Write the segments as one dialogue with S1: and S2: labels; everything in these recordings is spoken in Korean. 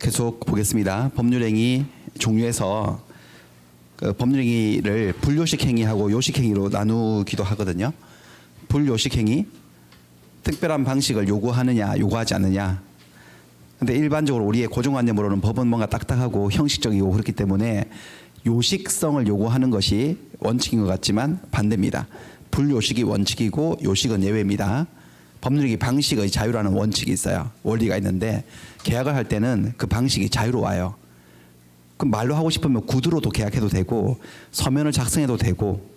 S1: 계속 보겠습니다. 법률행위 종류에서 그 법률행위를 불요식행위하고 요식행위로 나누기도 하거든요. 불요식행위, 특별한 방식을 요구하느냐 요구하지 않느냐. 근데 일반적으로 우리의 고정관념으로는 법은 뭔가 딱딱하고 형식적이고 그렇기 때문에 요식성을 요구하는 것이 원칙인 것 같지만 반대입니다. 불요식이 원칙이고 요식은 예외입니다. 법률행위 방식의 자유라는 원칙이 있어요. 원리가 있는데 계약을 할 때는 그 방식이 자유로워요. 그럼 말로 하고 싶으면 구두로도 계약해도 되고 서면을 작성해도 되고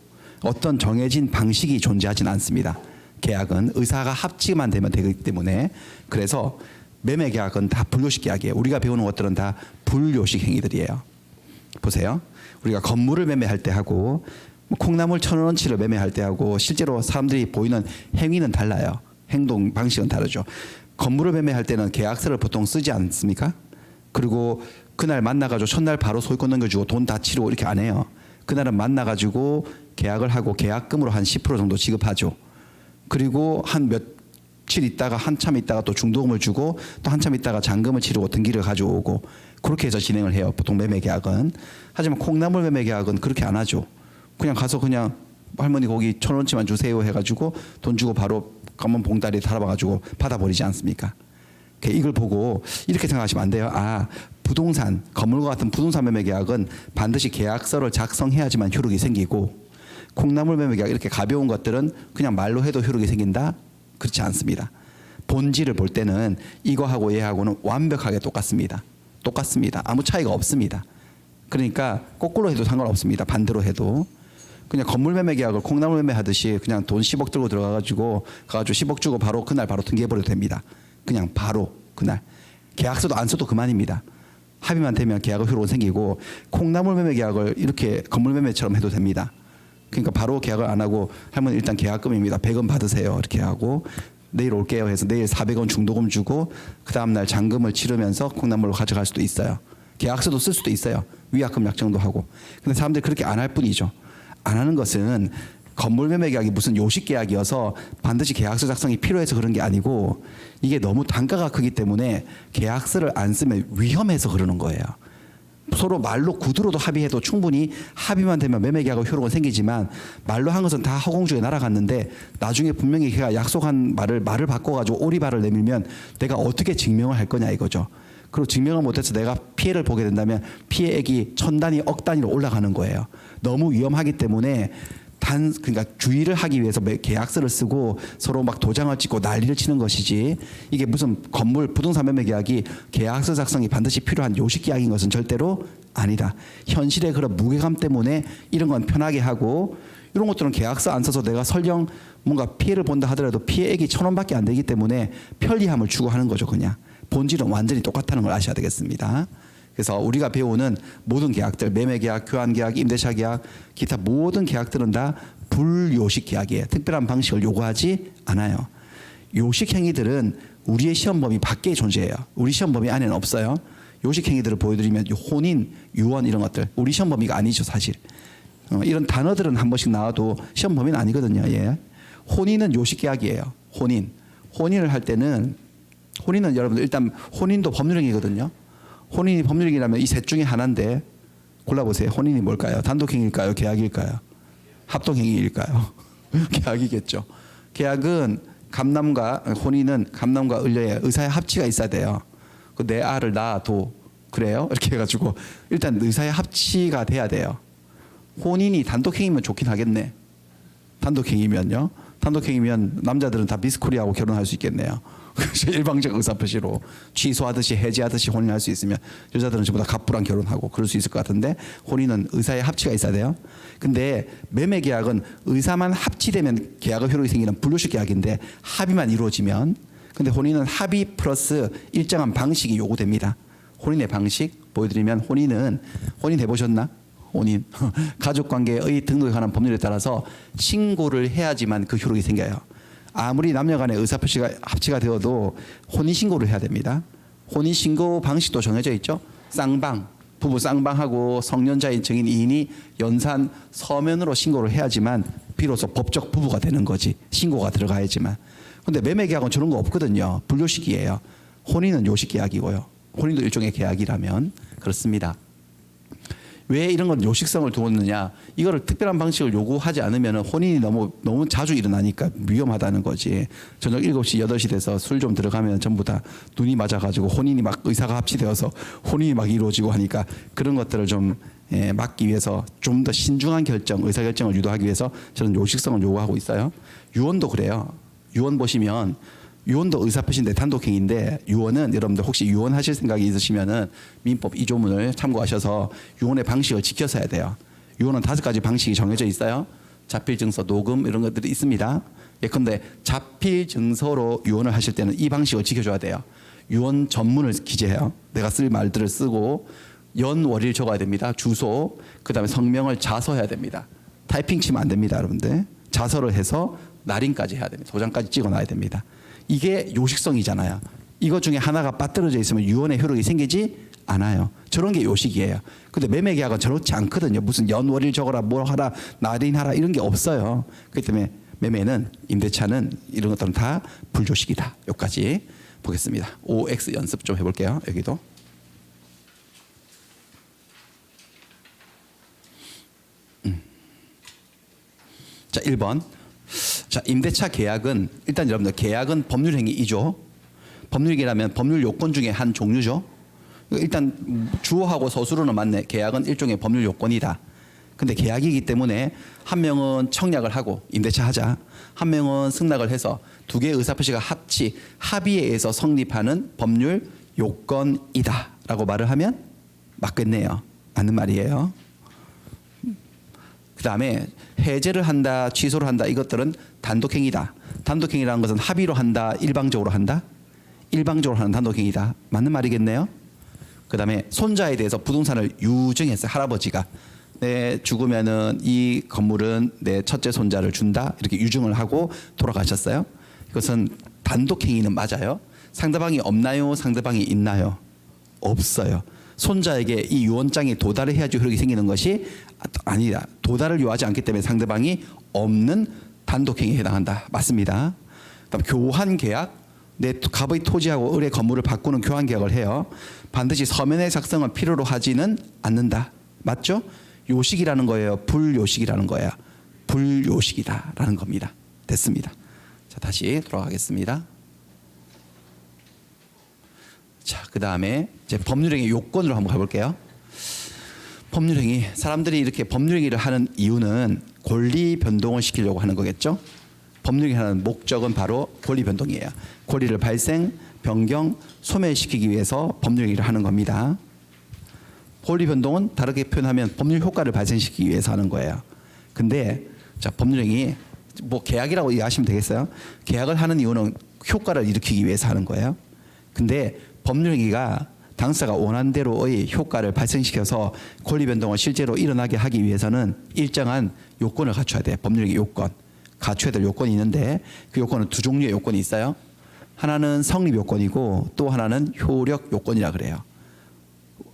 S1: 어떤 정해진 방식이 존재하진 않습니다. 계약은 의사가 합치만 되면 되기 때문에. 그래서 매매 계약은 다 불요식 계약이에요. 우리가 배우는 것들은 다 불요식 행위들이에요. 보세요. 우리가 건물을 매매할 때 하고 콩나물 1,000원어치를 매매할 때 하고 실제로 사람들이 보이는 행위는 달라요. 행동 방식은 다르죠. 건물을 매매할 때는 계약서를 보통 쓰지 않습니까? 그리고 그날 만나가지고 첫날 바로 소유권 넘겨주고 돈 다 치르고 이렇게 안 해요. 그날은 만나가지고 계약을 하고 계약금으로 한 10% 정도 지급하죠. 그리고 한 며칠 있다가 한참 있다가 또 중도금을 주고 또 한참 있다가 잔금을 치르고 등기를 가져오고 그렇게 해서 진행을 해요. 보통 매매 계약은. 하지만 콩나물 매매 계약은 그렇게 안 하죠. 그냥 가서 그냥 할머니 거기 1,000원치만 주세요 해가지고 돈 주고 바로 검은 봉다리에 달아봐가지고 받아버리지 않습니까? 이걸 보고 이렇게 생각하시면 안 돼요. 아, 부동산, 건물과 같은 부동산 매매 계약은 반드시 계약서를 작성해야지만 효력이 생기고 콩나물 매매 계약 이렇게 가벼운 것들은 그냥 말로 해도 효력이 생긴다? 그렇지 않습니다. 본질을 볼 때는 이거하고 얘하고는 완벽하게 똑같습니다. 똑같습니다. 아무 차이가 없습니다. 그러니까 거꾸로 해도 상관없습니다. 반대로 해도. 그냥 건물 매매 계약을 콩나물 매매 하듯이 그냥 돈 10억 들고 들어가가지고 10억 주고 바로 그날 바로 등기해버려도 됩니다. 그냥 바로 그날. 계약서도 안 써도 그만입니다. 합의만 되면 계약의 효력은 생기고 콩나물 매매 계약을 이렇게 건물 매매처럼 해도 됩니다. 그러니까 바로 계약을 안 하고 할머니 일단 계약금입니다. 100원 받으세요. 이렇게 하고 내일 올게요 해서 내일 400원 중도금 주고 그 다음날 잔금을 치르면서 콩나물로 가져갈 수도 있어요. 계약서도 쓸 수도 있어요. 위약금 약정도 하고. 근데 사람들이 그렇게 안 할 뿐이죠. 안 하는 것은 건물 매매 계약이 무슨 요식 계약이어서 반드시 계약서 작성이 필요해서 그런 게 아니고 이게 너무 단가가 크기 때문에 계약서를 안 쓰면 위험해서 그러는 거예요. 서로 말로 구두로도 합의해도 충분히 합의만 되면 매매 계약의 효력은 생기지만 말로 한 것은 다 허공중에 날아갔는데 나중에 분명히 걔가 약속한 말을 바꿔가지고 오리발을 내밀면 내가 어떻게 증명을 할 거냐 이거죠. 그리고 증명을 못해서 내가 피해를 보게 된다면 피해액이 1,000단위, 억 단위로 올라가는 거예요. 너무 위험하기 때문에 그러니까 주의를 하기 위해서 계약서를 쓰고 서로 막 도장을 찍고 난리를 치는 것이지 이게 무슨 건물 부동산 매매 계약이 계약서 작성이 반드시 필요한 요식 계약인 것은 절대로 아니다. 현실의 그런 무게감 때문에 이런 건 편하게 하고 이런 것들은 계약서 안 써서 내가 설령 뭔가 피해를 본다 하더라도 피해액이 1,000원밖에 안 되기 때문에 편리함을 추구하는 거죠. 그냥 본질은 완전히 똑같다는 걸 아셔야 되겠습니다. 그래서 우리가 배우는 모든 계약들, 매매 계약, 교환 계약, 임대차 계약, 기타 모든 계약들은 다 불요식 계약이에요. 특별한 방식을 요구하지 않아요. 요식 행위들은 우리의 시험 범위 밖에 존재해요. 우리 시험 범위 안에는 없어요. 요식 행위들을 보여드리면 혼인, 유언 이런 것들 우리 시험 범위가 아니죠 사실. 이런 단어들은 한 번씩 나와도 시험 범위는 아니거든요. 예. 혼인은 요식 계약이에요. 혼인을 할 때는 혼인은 여러분들 일단 혼인도 법률행위거든요. 혼인이 법률행위라면 이 셋 중에 하나인데 골라보세요. 혼인이 뭘까요? 단독행위일까요? 계약일까요? 합동행위일까요? 계약이겠죠. 계약은 혼인은 감남과 을려의 의사의 합치가 있어야 돼요. 내 알을 낳아도 그래요? 이렇게 해가지고 일단 의사의 합치가 돼야 돼요. 혼인이 단독행위면 좋긴 하겠네. 단독행위면요. 단독행위면 남자들은 다 미스코리아하고 결혼할 수 있겠네요. 일방적 의사표시로 취소하듯이 해지하듯이 혼인할 수 있으면 여자들은 전부 다 갑부랑 결혼하고 그럴 수 있을 것 같은데 혼인은 의사의 합치가 있어야 돼요. 근데 매매 계약은 의사만 합치되면 계약의 효력이 생기는 불요식 계약인데 합의만 이루어지면 근데 혼인은 합의 플러스 일정한 방식이 요구됩니다. 혼인의 방식 보여드리면 혼인 해보셨나? 혼인 가족관계의 등록에 관한 법률에 따라서 신고를 해야지만 그 효력이 생겨요. 아무리 남녀 간의 의사표시가 합치가 되어도 혼인신고를 해야 됩니다. 혼인신고 방식도 정해져 있죠. 쌍방, 부부 쌍방하고 성년자인 증인 2인이 연산 서면으로 신고를 해야지만 비로소 법적 부부가 되는 거지. 신고가 들어가야지만. 근데 매매 계약은 저런 거 없거든요. 불요식이에요. 혼인은 요식 계약이고요. 혼인도 일종의 계약이라면 그렇습니다. 왜 이런 건 요식성을 두었느냐? 이거를 특별한 방식을 요구하지 않으면 혼인이 너무 자주 일어나니까 위험하다는 거지. 저녁 7시, 8시 돼서 술 좀 들어가면 전부 다 눈이 맞아가지고 혼인이 막 의사가 합치되어서 혼인이 막 이루어지고 하니까 그런 것들을 좀 막기 위해서 좀 더 신중한 결정, 의사결정을 유도하기 위해서 저는 요식성을 요구하고 있어요. 유언도 그래요. 유언 보시면 유언도 의사표시인데 단독행위인데 유언은 여러분들 혹시 유언하실 생각이 있으시면은 민법 2조문을 참고하셔서 유언의 방식을 지켜서 해야 돼요. 유언은 5가지 방식이 정해져 있어요. 자필 증서, 녹음 이런 것들이 있습니다. 예컨대 자필 증서로 유언을 하실 때는 이 방식을 지켜줘야 돼요. 유언 전문을 기재해요. 내가 쓸 말들을 쓰고 연월일 적어야 됩니다. 주소, 그다음에 성명을 자서해야 됩니다. 타이핑 치면 안 됩니다, 여러분들. 자서를 해서 날인까지 해야 됩니다. 도장까지 찍어놔야 됩니다. 이게 요식성이잖아요. 이것 중에 하나가 빠뜨려져 있으면 유언의 효력이 생기지 않아요. 저런 게 요식이에요. 근데 매매 계약은 저렇지 않거든요. 무슨 연월일 적어라, 뭐 하라, 날인하라 이런 게 없어요. 그렇기 때문에 매매는, 임대차는 이런 것들은 다 불조식이다. 여기까지 보겠습니다. OX 연습 좀 해볼게요. 여기도. 자, 1번. 자, 임대차 계약은 일단 여러분들 계약은 법률행위 2조. 법률행위라면 법률 요건 중에 한 종류죠. 일단 주어하고 서술어는 맞네. 계약은 일종의 법률 요건이다. 근데 계약이기 때문에 한 명은 청약을 하고 임대차 하자. 한 명은 승낙을 해서 두 개의 의사표시가 합의에 의해서 성립하는 법률 요건이다라고 말을 하면 맞겠네요. 맞는 말이에요. 그다음에 해제를 한다, 취소를 한다 이것들은 단독행위다. 단독행위라는 것은 합의로 한다, 일방적으로 한다. 일방적으로 하는 단독행위다. 맞는 말이겠네요. 그다음에 손자에 대해서 부동산을 유증했어요. 할아버지가 내 죽으면은 이 건물은 내 첫째 손자를 준다 이렇게 유증을 하고 돌아가셨어요. 이것은 단독행위는 맞아요. 상대방이 없나요? 상대방이 있나요? 없어요. 손자에게 이 유언장이 도달을 해야지 효력이 생기는 것이 아니다. 도달을 요하지 않기 때문에 상대방이 없는 단독행위에 해당한다. 맞습니다. 그다음 교환 계약, 내 갑의 토지하고 을의 건물을 바꾸는 교환 계약을 해요. 반드시 서면의 작성을 필요로 하지는 않는다. 맞죠? 요식이라는 거예요. 불요식이라는 거예요. 불요식이다라는 겁니다. 됐습니다. 자, 다시 돌아가겠습니다. 자, 그 다음에 이제 법률행위 요건으로 한번 가볼게요. 법률행위, 사람들이 이렇게 법률행위를 하는 이유는 권리 변동을 시키려고 하는 거겠죠. 법률행위 하는 목적은 바로 권리 변동이에요. 권리를 발생, 변경, 소멸시키기 위해서 법률행위를 하는 겁니다. 권리 변동은 다르게 표현하면 법률 효과를 발생시키기 위해서 하는 거예요. 근데 자, 법률행위 뭐 계약이라고 이해하시면 되겠어요. 계약을 하는 이유는 효과를 일으키기 위해서 하는 거예요. 근데 법률행위가 당사가 원한 대로의 효과를 발생시켜서 권리 변동을 실제로 일어나게 하기 위해서는 일정한 요건을 갖춰야 돼요. 법률행위 요건. 갖춰야 될 요건이 있는데 그 요건은 두 종류의 요건이 있어요. 하나는 성립 요건이고 또 하나는 효력 요건이라 그래요.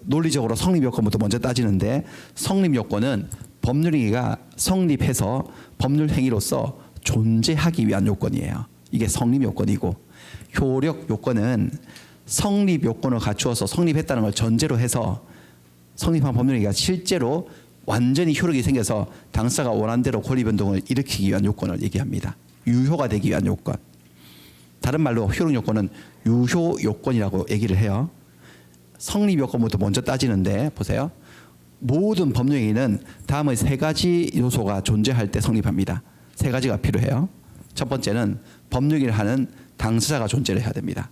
S1: 논리적으로 성립 요건부터 먼저 따지는데 성립 요건은 법률행위가 성립해서 법률행위로서 존재하기 위한 요건이에요. 이게 성립 요건이고 효력 요건은 성립 요건을 갖추어서 성립했다는 걸 전제로 해서 성립한 법률행위가 실제로 완전히 효력이 생겨서 당사가 원한 대로 권리 변동을 일으키기 위한 요건을 얘기합니다. 유효가 되기 위한 요건. 다른 말로 효력 요건은 유효 요건이라고 얘기를 해요. 성립 요건부터 먼저 따지는데 보세요. 모든 법률행위는 다음의 3가지 요소가 존재할 때 성립합니다. 3가지가 필요해요. 첫 번째는 법률행위를 하는 당사자가 존재를 해야 됩니다.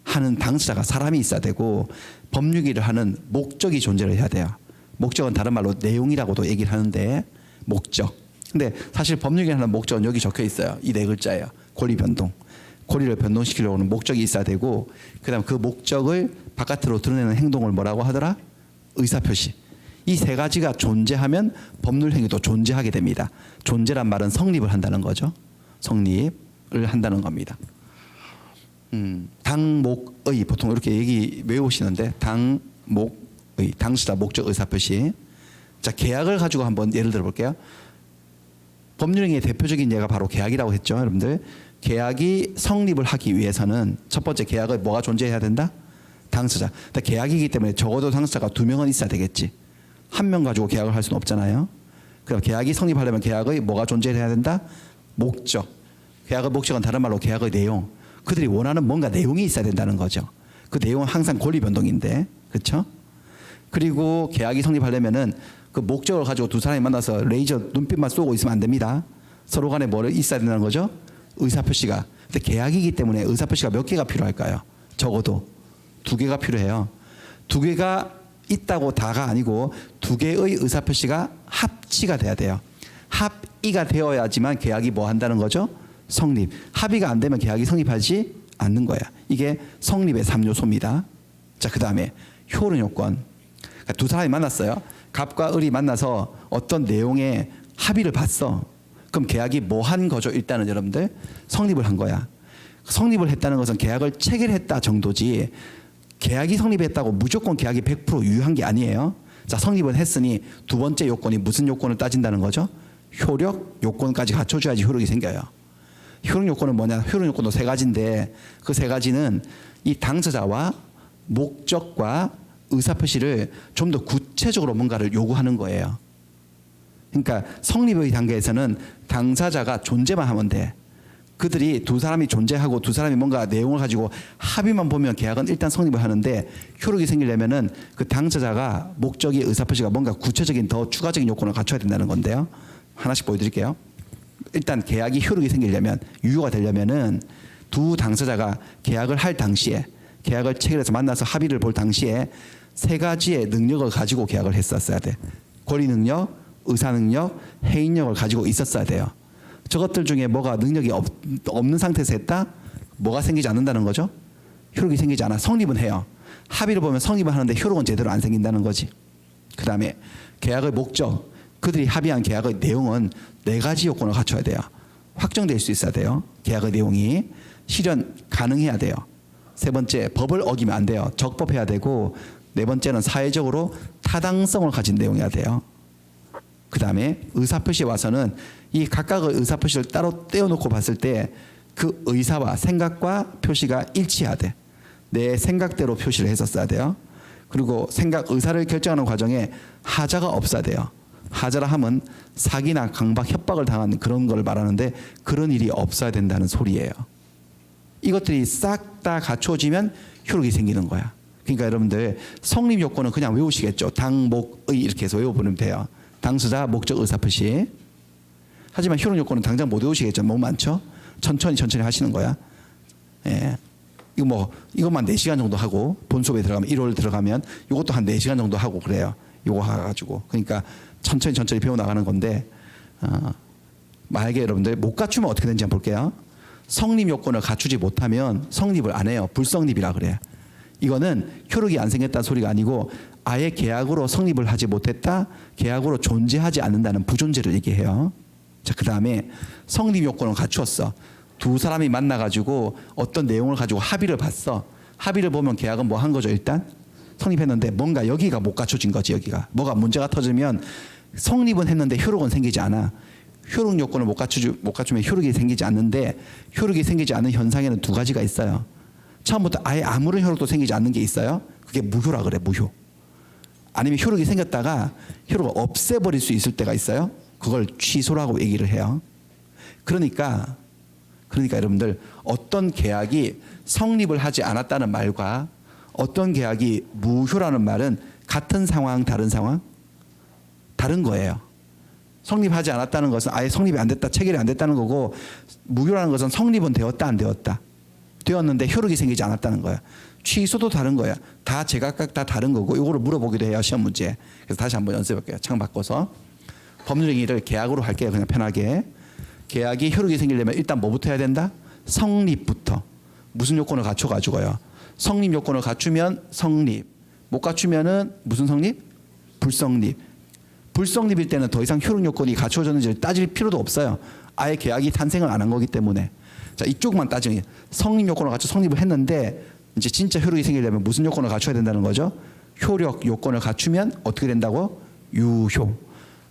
S1: 하는 당사자가 사람이 있어야 되고 법률행위를 하는 목적이 존재를 해야 돼요. 목적은 다른 말로 내용이라고도 얘기를 하는데 목적. 근데 사실 법률행위를 하는 목적은 여기 적혀 있어요. 이 4글자예요. 권리 변동. 권리를 변동시키려고 하는 목적이 있어야 되고 그다음 그 목적을 바깥으로 드러내는 행동을 뭐라고 하더라? 의사표시. 이 3가지가 존재하면 법률행위도 존재하게 됩니다. 존재란 말은 성립을 한다는 거죠. 성립을 한다는 겁니다. 당목의 보통 이렇게 얘기 외우시는데 당목의 당수다 목적 의사표시. 자, 계약을 가지고 한번 예를 들어 볼게요. 법률행위의 대표적인 예가 바로 계약이라고 했죠, 여러분들. 계약이 성립을 하기 위해서는 첫 번째 계약에 뭐가 존재해야 된다? 당사자. 근데 계약이기 때문에 적어도 당사자가 2명은 있어야 되겠지. 1명 가지고 계약을 할 수는 없잖아요. 그럼 계약이 성립하려면 계약의 뭐가 존재해야 된다? 목적. 계약의 목적은 다른 말로 계약의 내용. 그들이 원하는 뭔가 내용이 있어야 된다는 거죠. 그 내용은 항상 권리 변동인데, 그렇죠? 그리고 계약이 성립하려면은 그 목적을 가지고 두 사람이 만나서 레이저 눈빛만 쏘고 있으면 안 됩니다. 서로 간에 뭐를 있어야 된다는 거죠? 의사표시가. 근데 계약이기 때문에 의사표시가 몇 개가 필요할까요? 적어도 2개가 필요해요. 2개가 있다고 다가 아니고 2개의 의사표시가 합치가 돼야 돼요. 합의가 되어야지만 계약이 뭐 한다는 거죠? 성립. 합의가 안 되면 계약이 성립하지 않는 거야. 이게 성립의 3요소입니다. 자, 그 다음에 효능 요건. 그러니까 두 사람이 만났어요. 갑과 을이 만나서 어떤 내용에 합의를 봤어. 그럼 계약이 뭐 한 거죠? 일단은 여러분들 성립을 한 거야. 성립을 했다는 것은 계약을 체결했다 정도지 계약이 성립했다고 무조건 계약이 100% 유효한 게 아니에요. 자, 성립은 했으니 두 번째 요건이 무슨 요건을 따진다는 거죠? 효력 요건까지 갖춰줘야지 효력이 생겨요. 효력 요건은 뭐냐? 효력 요건도 3가지인데 그 3가지는 이 당사자와 목적과 의사표시를 좀 더 구체적으로 뭔가를 요구하는 거예요. 그러니까 성립의 단계에서는 당사자가 존재만 하면 돼. 그들이 두 사람이 존재하고 두 사람이 뭔가 내용을 가지고 합의만 보면 계약은 일단 성립을 하는데 효력이 생기려면은 그 당사자가 목적이 의사표시가 뭔가 구체적인 더 추가적인 요건을 갖춰야 된다는 건데요. 하나씩 보여드릴게요. 일단 계약이 효력이 생기려면 유효가 되려면은 두 당사자가 계약을 할 당시에 계약을 체결해서 만나서 합의를 볼 당시에 3가지의 능력을 가지고 계약을 했었어야 돼. 권리 능력, 의사 능력, 해인력을 가지고 있었어야 돼요. 저것들 중에 뭐가 능력이 없는 상태에서 했다? 뭐가 생기지 않는다는 거죠? 효력이 생기지 않아. 성립은 해요. 합의를 보면 성립은 하는데 효력은 제대로 안 생긴다는 거지. 그 다음에 계약의 목적. 그들이 합의한 계약의 내용은 4가지 요건을 갖춰야 돼요. 확정될 수 있어야 돼요. 계약의 내용이. 실현 가능해야 돼요. 3번째, 법을 어기면 안 돼요. 적법해야 되고 4번째는 사회적으로 타당성을 가진 내용이어야 돼요. 그 다음에 의사표시에 와서는 이 각각의 의사표시를 따로 떼어놓고 봤을 때 그 의사와 생각과 표시가 일치해야 돼. 내 생각대로 표시를 했었어야 돼요. 그리고 의사를 결정하는 과정에 하자가 없어야 돼요. 하자라 함은 사기나 강박, 협박을 당하는 그런 걸 말하는데 그런 일이 없어야 된다는 소리예요. 이것들이 싹 다 갖춰지면 효력이 생기는 거야. 그러니까 여러분들 성립 요건은 그냥 외우시겠죠. 당, 목, 의 이렇게 해서 외워보면 돼요. 당사자, 목적, 의사표시. 하지만 효력 요건은 당장 못 외우시겠죠. 너무 많죠. 천천히 하시는 거야. 예. 이것만 4시간 정도 하고 본 수업에 들어가면 1월 들어가면 이것도 한 4시간 정도 하고 그래요. 이거 가지고. 그러니까 천천히 배워 나가는 건데 만약에 여러분들 못 갖추면 어떻게 되는지 한번 볼게요. 성립 요건을 갖추지 못하면 성립을 안 해요. 불성립이라 그래요. 이거는 효력이 안 생겼다는 소리가 아니고 아예 계약으로 성립을 하지 못했다. 계약으로 존재하지 않는다는 부존재를 얘기해요. 자, 그 다음에 성립 요건을 갖추었어. 두 사람이 만나가지고 어떤 내용을 가지고 합의를 봤어. 합의를 보면 계약은 뭐 한 거죠? 일단 성립했는데 뭔가 여기가 못 갖춰진 거지. 여기가 뭐가 문제가 터지면 성립은 했는데 효력은 생기지 않아. 효력 요건을 못 갖추면 효력이 생기지 않는데 효력이 생기지 않는 현상에는 2가지가 있어요. 처음부터 아예 아무런 효력도 생기지 않는 게 있어요. 그게 무효라 그래. 무효. 아니면 효력이 생겼다가 효력을 없애버릴 수 있을 때가 있어요. 그걸 취소라고 얘기를 해요. 그러니까 여러분들 어떤 계약이 성립을 하지 않았다는 말과 어떤 계약이 무효라는 말은 같은 상황, 다른 상황? 다른 거예요. 성립하지 않았다는 것은 아예 성립이 안 됐다, 체결이 안 됐다는 거고 무효라는 것은 성립은 되었다, 안 되었다. 되었는데 효력이 생기지 않았다는 거야. 취소도 다른 거야. 다 제각각 다 다른 거고 이거를 물어보기도 해요. 시험 문제. 그래서 다시 한번 연습해볼게요. 창 바꿔서. 법률 얘기를 계약으로 할게요. 그냥 편하게. 계약이 효력이 생기려면 일단 뭐부터 해야 된다? 성립부터. 무슨 요건을 갖춰가지고요. 성립 요건을 갖추면 성립. 못 갖추면은 무슨 성립? 불성립. 불성립일 때는 더 이상 효력 요건이 갖춰졌는지 따질 필요도 없어요. 아예 계약이 탄생을 안 한 거기 때문에. 자, 이쪽만 따지면 성립 요건을 갖춰 성립을 했는데 이제 진짜 효력이 생기려면 무슨 요건을 갖춰야 된다는 거죠? 효력 요건을 갖추면 어떻게 된다고? 유효.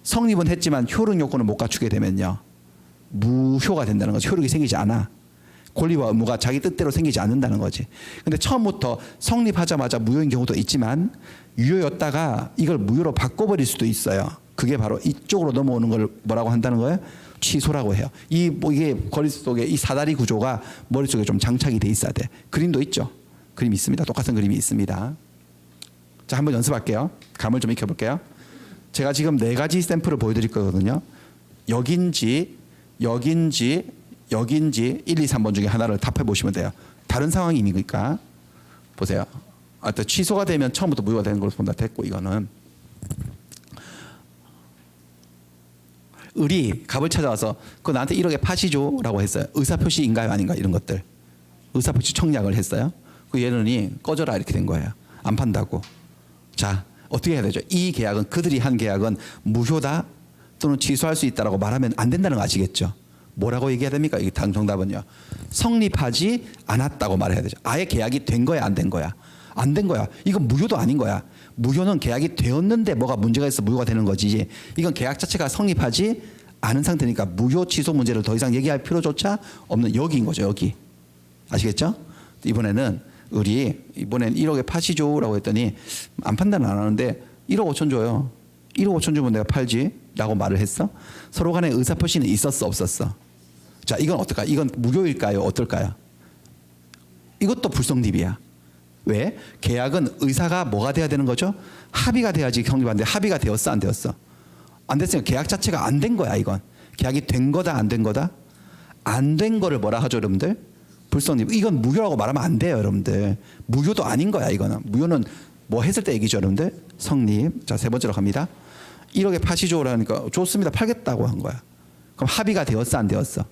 S1: 성립은 했지만 효력 요건을 못 갖추게 되면요. 무효가 된다는 거죠. 효력이 생기지 않아. 권리와 의무가 자기 뜻대로 생기지 않는다는 거지. 근데 처음부터 성립하자마자 무효인 경우도 있지만 유효였다가 이걸 무효로 바꿔버릴 수도 있어요. 그게 바로 이쪽으로 넘어오는 걸 뭐라고 한다는 거예요? 취소라고 해요. 이게 머릿속에 이 사다리 구조가 머릿속에 좀 장착이 돼 있어야 돼. 그림도 있죠. 그림이 있습니다. 똑같은 그림이 있습니다. 자, 한번 연습할게요. 감을 좀 익혀볼게요. 제가 지금 4가지 샘플을 보여드릴 거거든요. 여긴지 1, 2, 3번 중에 하나를 답해 보시면 돼요. 다른 상황이니까 보세요. 또 취소가 되면 처음부터 무효가 되는 걸로 본다. 됐고, 이거는 을이 갑을 찾아와서 그거 나한테 1억에 파시죠라고 했어요. 의사표시인가요, 아닌가, 이런 것들. 의사표시 청약을 했어요. 그 얘는이 꺼져라 이렇게 된 거예요. 안 판다고. 자, 어떻게 해야 되죠? 이 계약은, 그들이 한 계약은 무효다 또는 취소할 수 있다라고 말하면 안 된다는 거 아시겠죠? 뭐라고 얘기해야 됩니까? 이게 정답은요. 성립하지 않았다고 말해야 되죠. 아예 계약이 된 거야, 안 된 거야? 안 된 거야. 이건 무효도 아닌 거야. 무효는 계약이 되었는데 뭐가 문제가 있어 무효가 되는 거지. 이건 계약 자체가 성립하지 않은 상태니까 무효 취소 문제를 더 이상 얘기할 필요조차 없는 여기인 거죠. 여기. 아시겠죠? 이번에는 이번엔 1억에 파시죠라고 했더니 안 판단은 안 하는데 1억 5천 줘요. 1억 5천 주면 내가 팔지 라고 말을 했어. 서로 간에 의사표시는 있었어, 없었어? 자, 이건 어떨까요? 이건 무효일까요, 어떨까요? 이것도 불성립이야. 왜? 계약은 의사가 뭐가 돼야 되는 거죠? 합의가 돼야지 성립하는데 합의가 되었어, 안 되었어? 안 됐으니까 계약 자체가 안 된 거야. 이건 계약이 된 거다, 안 된 거다? 안 된 거를 뭐라 하죠, 여러분들? 불성립. 이건 무효라고 말하면 안 돼요, 여러분들. 무효도 아닌 거야. 이거는 무효는 뭐 했을 때 얘기죠, 여러분들? 성립. 자, 3번째로 갑니다. 1억에 파시죠라니까 좋습니다, 팔겠다고 한 거야. 그럼 합의가 되었어, 안 되었어?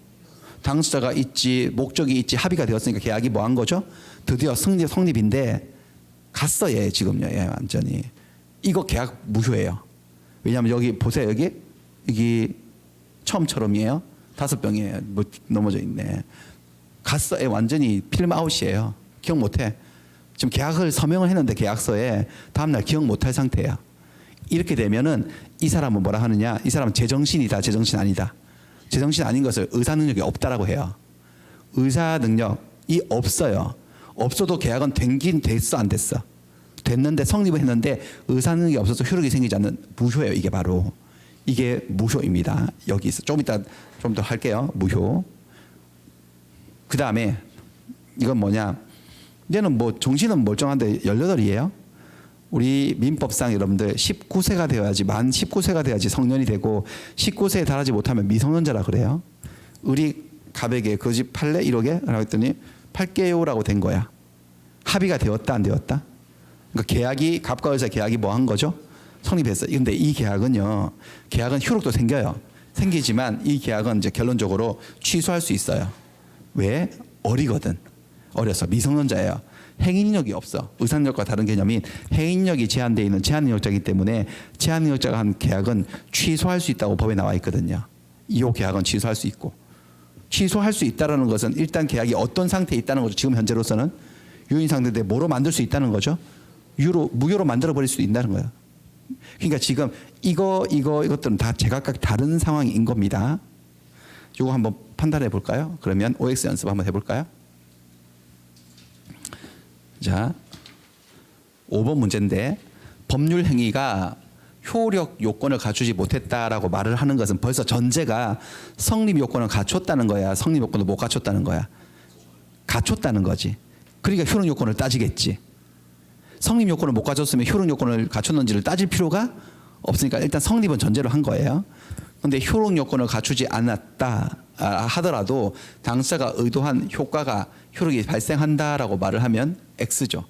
S1: 당사자가 있지, 목적이 있지, 합의가 되었으니까 계약이 뭐 한 거죠? 드디어 성립인데 갔어, 얘 지금요. 얘 완전히. 이거 계약 무효예요. 왜냐하면 여기 보세요. 여기 처음처럼이에요. 5병이에요. 뭐 넘어져 있네. 갔어. 얘 완전히 필름 아웃이에요. 기억 못해. 지금 계약을 서명을 했는데 계약서에 다음날 기억 못할 상태예요. 이렇게 되면은 이 사람은 뭐라 하느냐? 이 사람은 제정신이다, 제정신 아니다. 제정신 아닌 것을 의사 능력이 없다라고 해요. 의사 능력이 없어요. 없어도 계약은 된긴 됐어, 안 됐어? 됐는데 성립을 했는데 의사 능력이 없어서 효력이 생기지 않는 무효예요. 이게 바로 이게 무효입니다. 여기 있어. 좀 이따 좀 더 할게요. 무효. 그 다음에 이건 뭐냐? 얘는 뭐 정신은 멀쩡한데 18이에요. 우리 민법상 여러분들 19세가 되어야지, 만 19세가 돼야지 성년이 되고 19세에 달하지 못하면 미성년자라 그래요. 우리 갑에게 그 집 팔래? 1억에? 라고 했더니 팔게요라고 된 거야. 합의가 되었다, 안 되었다? 그러니까 계약이, 갑과 을사 계약이 뭐 한 거죠? 성립했어요. 근데 이 계약은요, 계약은 효력도 생겨요. 생기지만 이 계약은 이제 결론적으로 취소할 수 있어요. 왜? 어리거든. 어려서 미성년자예요. 행위능력이 없어. 의사능력과 다른 개념인 행위능력이 제한되어 있는 제한능력자이기 때문에 제한능력자가 한 계약은 취소할 수 있다고 법에 나와 있거든요. 이 계약은 취소할 수 있고, 취소할 수 있다는 것은 일단 계약이 어떤 상태에 있다는 거죠. 지금 현재로서는 유효인 상태인데 뭐로 만들 수 있다는 거죠? 무효로 만들어 버릴 수 있다는 거예요. 그러니까 지금 이것들은 다 제각각 다른 상황인 겁니다. 이거 한번 판단해 볼까요? 그러면 OX 연습 한번 해볼까요? 자, 5번 문제인데 법률 행위가 효력 요건을 갖추지 못했다라고 말을 하는 것은 벌써 전제가 성립 요건을 갖췄다는 거야, 성립 요건을 못 갖췄다는 거야? 갖췄다는 거지. 그러니까 효력 요건을 따지겠지. 성립 요건을 못 갖췄으면 효력 요건을 갖췄는지를 따질 필요가 없으니까 일단 성립은 전제로 한 거예요. 그런데 효력 요건을 갖추지 않았다 하더라도 당사자가 의도한 효력이 발생한다라고 말을 하면 X죠.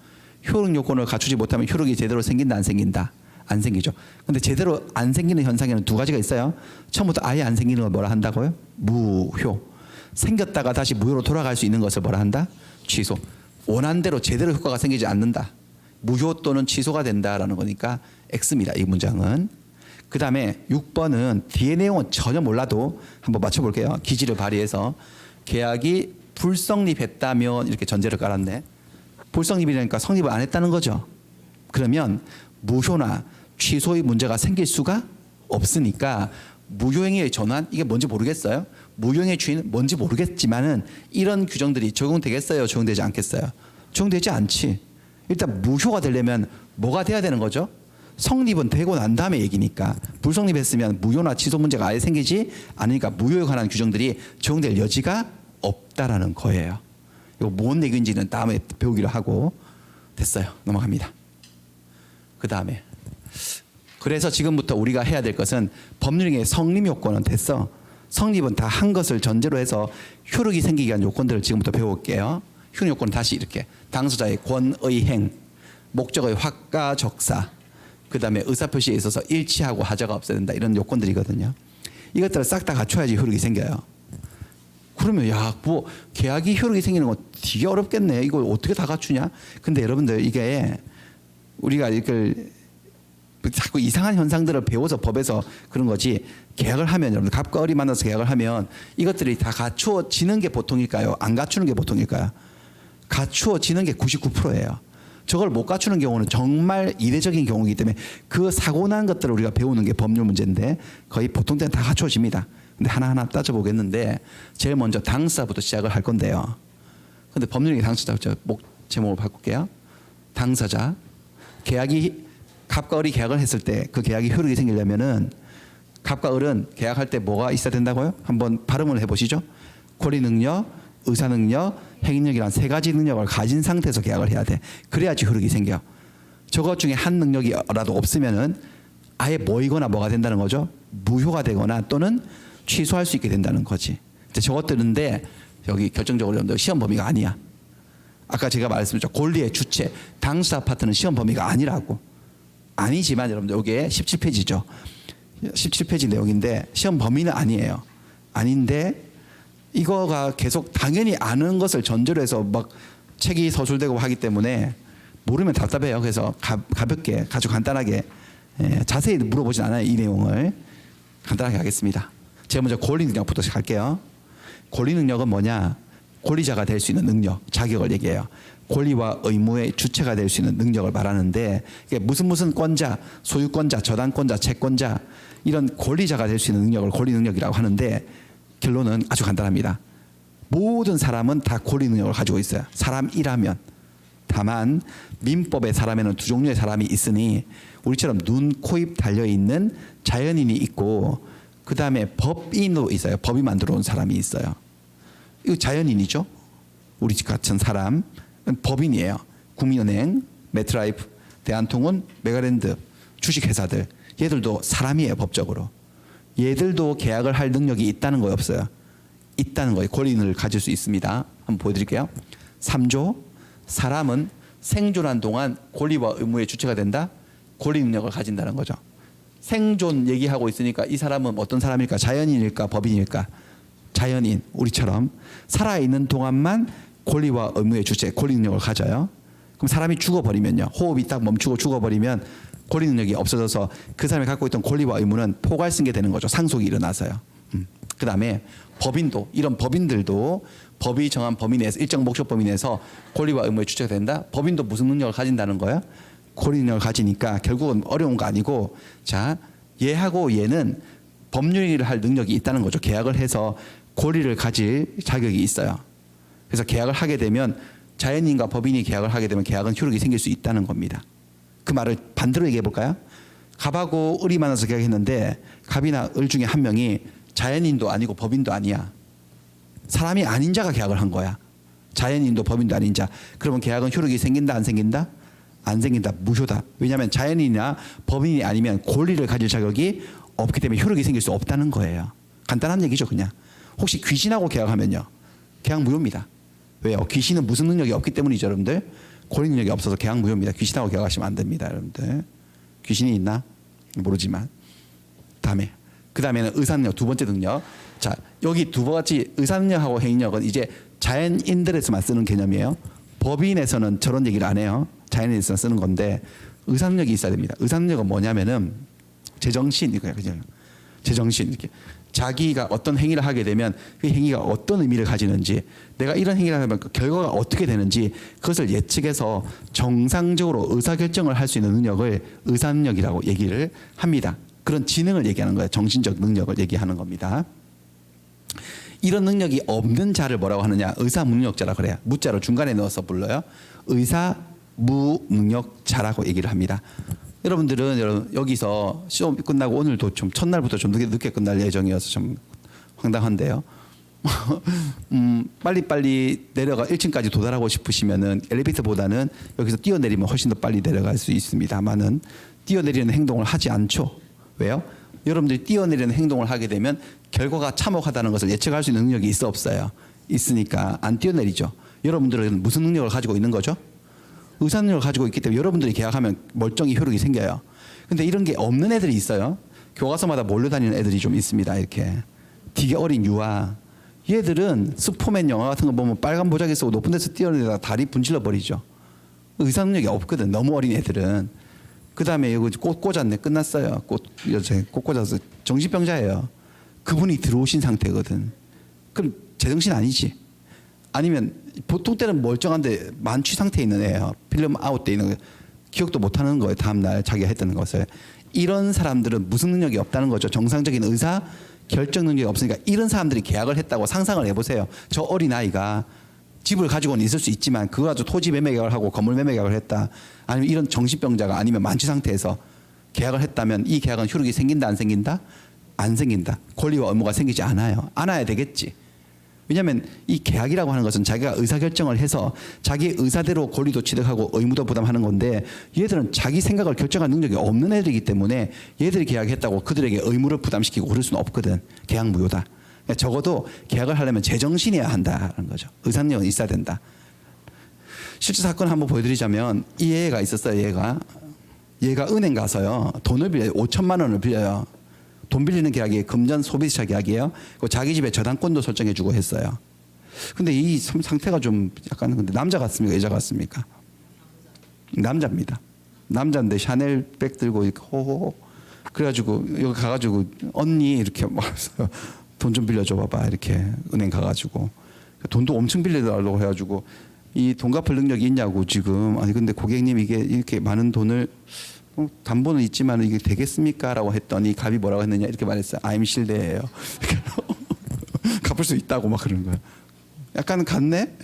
S1: 효력 요건을 갖추지 못하면 효력이 제대로 생긴다, 안 생긴다? 안 생기죠. 근데 제대로 안 생기는 현상에는 2가지가 있어요. 처음부터 아예 안 생기는 걸 뭐라 한다고요? 무효. 생겼다가 다시 무효로 돌아갈 수 있는 것을 뭐라 한다? 취소. 원한대로 제대로 효과가 생기지 않는다. 무효 또는 취소가 된다라는 거니까 X입니다. 이 문장은. 그 다음에 6번은 뒤에 내용은 전혀 몰라도 한번 맞춰볼게요. 기지를 발휘해서 계약이 불성립했다면 이렇게 전제를 깔았네. 불성립이라니까 성립을 안 했다는 거죠. 그러면 무효나 취소의 문제가 생길 수가 없으니까 무효행위의 전환 이게 뭔지 모르겠어요. 무효행위의 주인 뭔지 모르겠지만은 이런 규정들이 적용되겠어요? 적용되지 않겠어요? 적용되지 않지. 일단 무효가 되려면 뭐가 돼야 되는 거죠? 성립은 되고 난 다음에 얘기니까 불성립했으면 무효나 취소 문제가 아예 생기지 않으니까 무효에 관한 규정들이 적용될 여지가 없다라는 거예요. 이거 뭔 얘기인지는 다음에 배우기로 하고 됐어요. 넘어갑니다. 그 다음에 그래서 지금부터 우리가 해야 될 것은 법률행위의 성립 요건은 됐어. 성립은 다 한 것을 전제로 해서 효력이 생기기 위한 요건들을 지금부터 배워볼게요. 효력 요건은 다시 이렇게 당사자의 권의 행, 목적의 확가 적사, 그 다음에 의사표시에 있어서 일치하고 하자가 없어야 된다. 이런 요건들이거든요. 이것들을 싹 다 갖춰야지 효력이 생겨요. 그러면 야, 뭐 계약이 효력이 생기는 거 되게 어렵겠네. 이걸 어떻게 다 갖추냐? 근데 여러분들 이게 우리가 이걸 자꾸 이상한 현상들을 배워서 법에서 그런 거지 계약을 하면 여러분 갑과 을이 만나서 계약을 하면 이것들이 다 갖추어지는 게 보통일까요? 안 갖추는 게 보통일까요? 갖추어지는 게 99%예요. 저걸 못 갖추는 경우는 정말 이례적인 경우이기 때문에 그 사고난 것들을 우리가 배우는 게 법률 문제인데 거의 보통 때는 다 갖추어집니다. 근데 하나하나 따져보겠는데 제일 먼저 당사부터 시작을 할 건데요. 근데 법률행위 당사자 제목을 바꿀게요. 당사자 계약이 갑과 을이 계약을 했을 때 그 계약이 효력이 생기려면은 갑과 을은 계약할 때 뭐가 있어야 된다고요? 한번 발음을 해보시죠. 권리 능력, 의사 능력, 행위능력이란 세 가지 능력을 가진 상태에서 계약을 해야 돼. 그래야지 효력이 생겨. 저것 중에 한 능력이라도 없으면은 아예 뭐이거나 뭐가 된다는 거죠. 무효가 되거나 또는 취소할 수 있게 된다는 거지. 이제 저것들인데 여기 결정적으로 여러분들 시험 범위가 아니야. 아까 제가 말씀드렸죠. 권리의 주체, 당사 파트는 시험 범위가 아니라고. 아니지만 여러분들 여기에 17페이지죠. 17페이지 내용인데 시험 범위는 아니에요. 아닌데 이거가 계속 당연히 아는 것을 전제로 해서 막 책이 서술되고 하기 때문에 모르면 답답해요. 그래서 가볍게 아주 간단하게 자세히 물어보진 않아요. 이 내용을 간단하게 하겠습니다. 제가 먼저 권리 능력부터 시작할게요. 권리 능력은 뭐냐? 권리자가 될 수 있는 능력, 자격을 얘기해요. 권리와 의무의 주체가 될 수 있는 능력을 말하는데 이게 무슨 권자, 소유권자, 저당권자, 채권자 이런 권리자가 될 수 있는 능력을 권리 능력이라고 하는데 결론은 아주 간단합니다. 모든 사람은 다 권리 능력을 가지고 있어요. 사람이라면. 다만 민법의 사람에는 두 종류의 사람이 있으니 우리처럼 눈, 코, 입 달려있는 자연인이 있고 그 다음에 법인도 있어요. 법이 만들어 온 사람이 있어요. 이거 자연인이죠. 우리 같은 사람 법인이에요. 국민은행, 메트라이프, 대한통운, 메가랜드, 주식회사들 얘들도 사람이에요. 법적으로. 얘들도 계약을 할 능력이 있다는 거예요? 없어요? 있다는 거예요. 권리를 가질 수 있습니다. 한번 보여드릴게요. 3조 사람은 생존한 동안 권리와 의무의 주체가 된다. 권리 능력을 가진다는 거죠. 생존 얘기하고 있으니까 이 사람은 어떤 사람일까? 자연인일까? 법인일까? 자연인, 우리처럼 살아있는 동안만 권리와 의무의 주체, 권리 능력을 가져요. 그럼 사람이 죽어버리면요. 호흡이 딱 멈추고 죽어버리면 권리 능력이 없어져서 그 사람이 갖고 있던 권리와 의무는 포괄승계 되는 거죠. 상속이 일어나서요. 그 다음에 법인도, 이런 법인들도 법이 정한 범위 내에서 일정 목적 범위 내에서 권리와 의무의 주체가 된다. 법인도 무슨 능력을 가진다는 거예요? 권리 능력을 가지니까 결국은 어려운 거 아니고 자, 얘하고 얘는 법률행위를 할 능력이 있다는 거죠. 계약을 해서 권리를 가질 자격이 있어요. 그래서 계약을 하게 되면 자연인과 법인이 계약을 하게 되면 계약은 효력이 생길 수 있다는 겁니다. 그 말을 반대로 얘기해 볼까요? 갑하고 을이 만나서 계약했는데 갑이나 을 중에 한 명이 자연인도 아니고 법인도 아니야. 사람이 아닌 자가 계약을 한 거야. 자연인도 법인도 아닌 자. 그러면 계약은 효력이 생긴다 안 생긴다? 안 생긴다. 무효다. 왜냐하면 자연인이나 법인이 아니면 권리를 가질 자격이 없기 때문에 효력이 생길 수 없다는 거예요. 간단한 얘기죠 그냥. 혹시 귀신하고 계약하면요. 계약 무효입니다. 왜요? 귀신은 무슨 능력이 없기 때문이죠 여러분들. 권리 능력이 없어서 계약 무효입니다. 귀신하고 계약하시면 안 됩니다 여러분들. 귀신이 있나? 모르지만. 그 다음에는 의사능력, 두 번째 능력. 자, 여기 두 번째 의사능력하고 행위력은 이제 자연인들에서만 쓰는 개념이에요. 법인에서는 저런 얘기를 안 해요. 자연인에서 쓰는 건데 의사능력이 있어야 됩니다. 의사능력은 뭐냐면은 제정신이고요. 그냥 제정신 이렇게 자기가 어떤 행위를 하게 되면 그 행위가 어떤 의미를 가지는지 내가 이런 행위를 하면 그 결과가 어떻게 되는지 그것을 예측해서 정상적으로 의사결정을 할 수 있는 능력을 의사능력이라고 얘기를 합니다. 그런 지능을 얘기하는 거예요. 정신적 능력을 얘기하는 겁니다. 이런 능력이 없는 자를 뭐라고 하느냐? 의사무능력자라 그래요. 무자로 중간에 넣어서 불러요. 의사무능력자라고 얘기를 합니다. 여러분들은 여기서 시험 끝나고 오늘도 좀 첫날부터 좀 늦게 끝날 예정이어서 좀 황당한데요. 빨리빨리 내려가 1층까지 도달하고 싶으시면은 엘리베이터보다는 여기서 뛰어내리면 훨씬 더 빨리 내려갈 수 있습니다만은 뛰어내리는 행동을 하지 않죠. 왜요? 여러분들이 뛰어내리는 행동을 하게 되면 결과가 참혹하다는 것을 예측할 수 있는 능력이 있어 없어요? 있으니까 안 뛰어내리죠. 여러분들은 무슨 능력을 가지고 있는 거죠? 의사 능력을 가지고 있기 때문에 여러분들이 계약하면 멀쩡히 효력이 생겨요. 근데 이런 게 없는 애들이 있어요. 교과서마다 몰려다니는 애들이 좀 있습니다. 이렇게 되게 어린 유아. 얘들은 슈퍼맨 영화 같은 거 보면 빨간 보자기 쓰고 높은 데서 뛰어내다가 다리 분질러 버리죠. 의사 능력이 없거든. 너무 어린 애들은. 그 다음에 여기 꽃 꽂았네. 끝났어요. 꽃 꽂아서 정신병자예요. 그분이 들어오신 상태거든. 그럼 제정신 아니지. 아니면 보통 때는 멀쩡한데 만취 상태에 있는 애예요. 필름 아웃돼 있는 거. 기억도 못하는 거예요. 다음날 자기가 했던 것을. 이런 사람들은 무슨 능력이 없다는 거죠. 정상적인 의사 결정 능력이 없으니까 이런 사람들이 계약을 했다고 상상을 해보세요. 저 어린아이가 집을 가지고는 있을 수 있지만 그거 가지고 토지 매매 계약을 하고 건물 매매 계약을 했다. 아니면 이런 정신병자가 아니면 만취 상태에서 계약을 했다면 이 계약은 효력이 생긴다 안 생긴다? 안 생긴다. 권리와 의무가 생기지 않아요. 안아야 되겠지. 왜냐하면 이 계약이라고 하는 것은 자기가 의사결정을 해서 자기 의사대로 권리도 취득하고 의무도 부담하는 건데 얘들은 자기 생각을 결정할 능력이 없는 애들이기 때문에 얘들이 계약했다고 그들에게 의무를 부담시키고 그럴 수는 없거든. 계약 무효다. 그러니까 적어도 계약을 하려면 제정신이어야 한다는 거죠. 의사능력은 있어야 된다. 실제 사건을 한번 보여드리자면 이 애가 있었어요. 얘가 은행 가서요. 돈을 빌려요. 5천만 원을 빌려요. 돈 빌리는 계약이 금전 소비자 계약이에요. 자기 집에 저당권도 설정해주고 했어요. 근데 이 상태가 좀 약간 근데 남자 같습니까? 여자 같습니까? 남자입니다. 남자인데 샤넬 백 들고 이렇게 호호. 그래가지고 여기 가가지고 언니 이렇게 말해서 돈 좀 빌려줘 봐봐 이렇게 은행 가가지고 돈도 엄청 빌려달라고 해가지고 이 돈 갚을 능력이 있냐고 지금 아니 근데 고객님 이게 이렇게 많은 돈을 담보는 있지만 이게 되겠습니까? 라고 했더니 갑이 뭐라고 했느냐 이렇게 말했어요. I'm 실대예요. 갚을 수 있다고 막 그러는 거예요. 약간 갔네?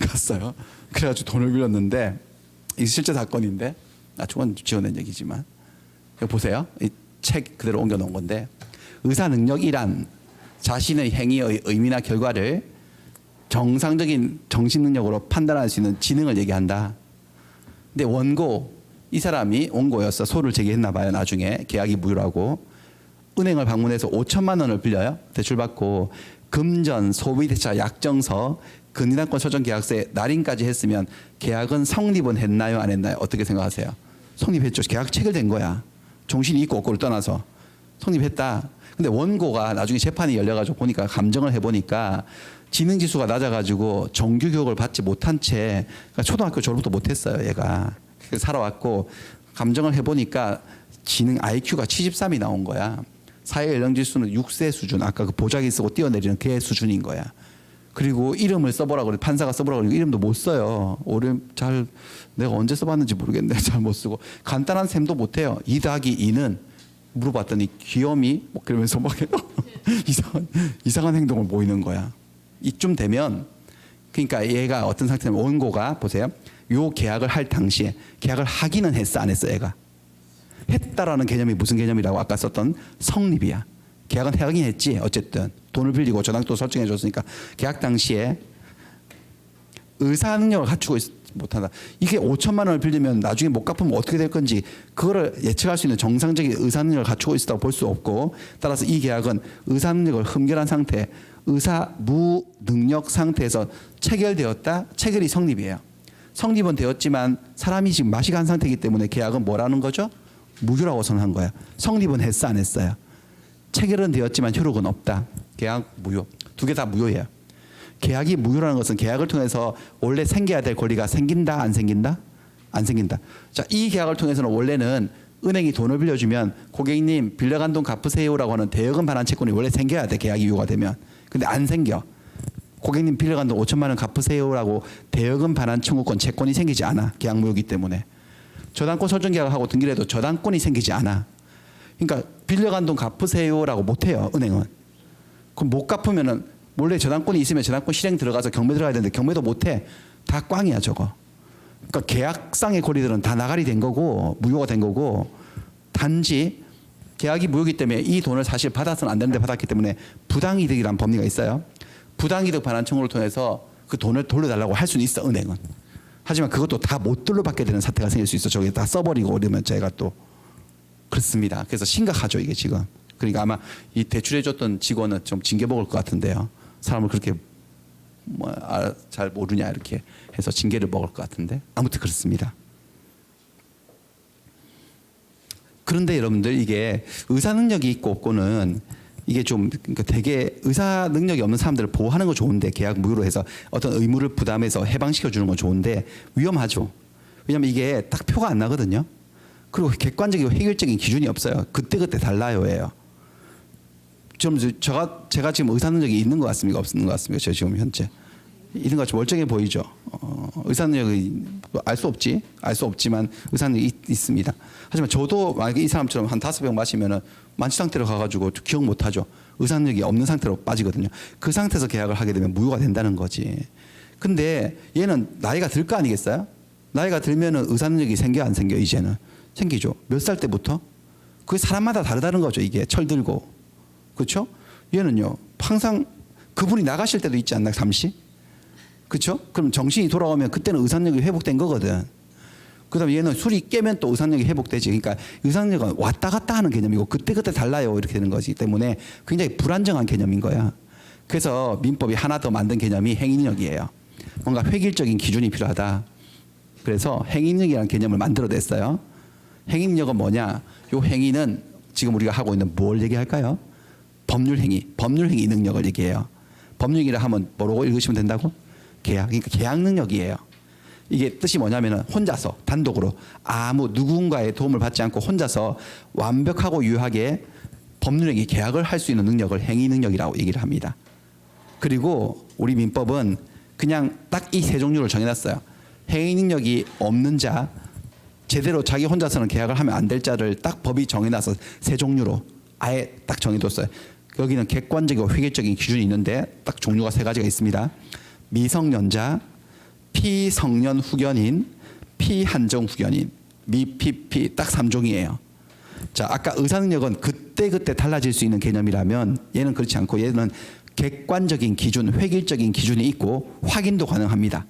S1: 갔어요. 그래가지고 돈을 빌렸는데 이게 실제 사건인데 나중은 지어낸 얘기지만 이거 보세요. 이 책 그대로 옮겨놓은 건데 의사 능력이란 자신의 행위의 의미나 결과를 정상적인 정신 능력으로 판단할 수 있는 지능을 얘기한다. 근데 원고 이 사람이 원고였어. 소를 제기했나 봐요. 나중에 계약이 무효라고 은행을 방문해서 5천만 원을 빌려요. 대출받고 금전, 소비대차, 약정서, 근저당권 설정 계약서에 날인까지 했으면 계약은 성립은 했나요? 안 했나요? 어떻게 생각하세요? 성립했죠. 계약 체결된 거야. 정신이 있고 없고를 떠나서 성립했다. 근데 원고가 나중에 재판이 열려가지고 보니까 감정을 해보니까 지능지수가 낮아가지고 정규 교육을 받지 못한 채 그러니까 초등학교 졸업도 못했어요. 얘가 살아왔고 감정을 해보니까 지능 IQ가 73이 나온 거야. 사회 연령지수는 6세 수준. 아까 그 보자기 쓰고 뛰어내리는 걔 수준인 거야. 그리고 이름을 써보라고 그래. 판사가 써보라고 그러니까 이름도 못 써요. 잘 내가 언제 써봤는지 모르겠네. 잘 못 쓰고 간단한 셈도 못해요. 2 더하기 2는 물어봤더니 귀염이 뭐 그러면서 막 이상한 행동을 보이는 거야. 이쯤 되면 그러니까 얘가 어떤 상태냐면 원고가 보세요. 요 계약을 할 당시에 계약을 하기는 했어 안 했어 얘가? 했다라는 개념이 무슨 개념이라고 아까 썼던 성립이야. 계약은 하긴 했지. 어쨌든 돈을 빌리고 저당도 설정해 줬으니까 계약 당시에 의사 능력을 갖추고 못한다. 이게 5천만 원을 빌리면 나중에 못 갚으면 어떻게 될 건지 그거를 예측할 수 있는 정상적인 의사 능력을 갖추고 있다고 볼 수 없고 따라서 이 계약은 의사 능력을 흠결한 상태 의사 무능력 상태에서 체결되었다. 체결이 성립이에요. 성립은 되었지만 사람이 지금 마시 간 상태이기 때문에 계약은 뭐라는 거죠? 무효라고 선언한 거야. 성립은 했어 안 했어요? 체결은 되었지만 효력은 없다. 계약 무효. 두 개 다 무효예요. 계약이 무효라는 것은 계약을 통해서 원래 생겨야 될 권리가 생긴다 안 생긴다? 안 생긴다. 자, 이 계약을 통해서는 원래는 은행이 돈을 빌려주면 고객님 빌려간 돈 갚으세요라고 하는 대여금 반환 채권이 원래 생겨야 돼. 계약이 유효가 되면. 근데 안 생겨. 고객님 빌려간 돈 5천만 원 갚으세요라고 대여금 반환 청구권 채권이 생기지 않아. 계약 무효이기 때문에. 저당권 설정 계약을 하고 등기를 해도 저당권이 생기지 않아. 그러니까 빌려간 돈 갚으세요라고 못해요. 은행은. 그럼 못 갚으면은 원래 저당권이 있으면 저당권 실행 들어가서 경매 들어가야 되는데 경매도 못해. 다 꽝이야 저거. 그러니까 계약상의 권리들은 다 나가리 된 거고 무효가 된 거고, 단지 계약이 무효이기 때문에 이 돈을 사실 받아서는 안 되는데 받았기 때문에 부당이득이라는 법리가 있어요. 부당이득 반환 청구를 통해서 그 돈을 돌려달라고 할 수는 있어 은행은. 하지만 그것도 다 못 돌려받게 되는 사태가 생길 수 있어. 저기 다 써버리고 이러면 제가 또 그렇습니다. 그래서 심각하죠 이게 지금. 그러니까 아마 이 대출해줬던 직원은 좀 징계 먹을 것 같은데요. 사람을 그렇게 잘 모르냐 이렇게 해서 징계를 먹을 것 같은데 아무튼 그렇습니다. 그런데 여러분들 이게 의사 능력이 있고 없고는 이게 좀 그러니까 되게 의사 능력이 없는 사람들을 보호하는 거 좋은데, 계약 무효로 해서 어떤 의무를 부담해서 해방시켜 주는 건 좋은데 위험하죠. 왜냐하면 이게 딱 표가 안 나거든요. 그리고 객관적이고 획일적인 기준이 없어요. 그때그때 달라요예요. 좀 제가 지금 의사 능력이 있는 것 같습니까? 없는 것 같습니까? 저 지금 현재 있는 것 같이 멀쩡해 보이죠. 의사 능력이 알 수 없지, 알 수 없지만 의사 능력이 있습니다. 하지만 저도 만약에 이 사람처럼 한 5병 마시면은 만취 상태로 가가지고 기억 못하죠. 의사 능력이 없는 상태로 빠지거든요. 그 상태에서 계약을 하게 되면 무효가 된다는 거지. 근데 얘는 나이가 들 거 아니겠어요? 나이가 들면은 의사 능력이 생겨 안 생겨? 이제는 생기죠. 몇 살 때부터? 그게 사람마다 다르다는 거죠. 이게 철들고. 그렇죠? 얘는요 항상 그분이 나가실 때도 있지 않나 잠시? 그렇죠? 그럼 정신이 돌아오면 그때는 의사능력이 회복된 거거든. 그다음에 얘는 술이 깨면 또 의사능력이 회복되지. 그러니까 의사능력은 왔다 갔다 하는 개념이고 그때그때 달라요 이렇게 되는 거기 때문에 굉장히 불안정한 개념인 거야. 그래서 민법이 하나 더 만든 개념이 행위능력이에요. 뭔가 획일적인 기준이 필요하다. 그래서 행위능력이라는 개념을 만들어냈어요. 행위능력은 뭐냐? 요 행위는 지금 우리가 하고 있는 뭘 얘기할까요? 법률행위 능력을 얘기해요. 법률행위를 하면 뭐라고 읽으시면 된다고? 계약. 그러니까 계약 능력이에요. 이게 뜻이 뭐냐면은 혼자서 단독으로 아무 누군가의 도움을 받지 않고 혼자서 완벽하고 유하게 법률행위 계약을 할 수 있는 능력을 행위 능력이라고 얘기를 합니다. 그리고 우리 민법은 그냥 딱 이 세 종류를 정해놨어요. 행위 능력이 없는 자, 제대로 자기 혼자서는 계약을 하면 안 될 자를 딱 법이 정해놔서 세 종류로 아예 딱 정해뒀어요. 여기는 객관적이고 획일적인 기준이 있는데 딱 종류가 세 가지가 있습니다. 미성년자, 피성년 후견인, 피한정 후견인, 미피피 딱 3종이에요. 자, 아까 의사능력은 그때그때 달라질 수 있는 개념이라면 얘는 그렇지 않고 얘는 객관적인 기준, 획일적인 기준이 있고 확인도 가능합니다.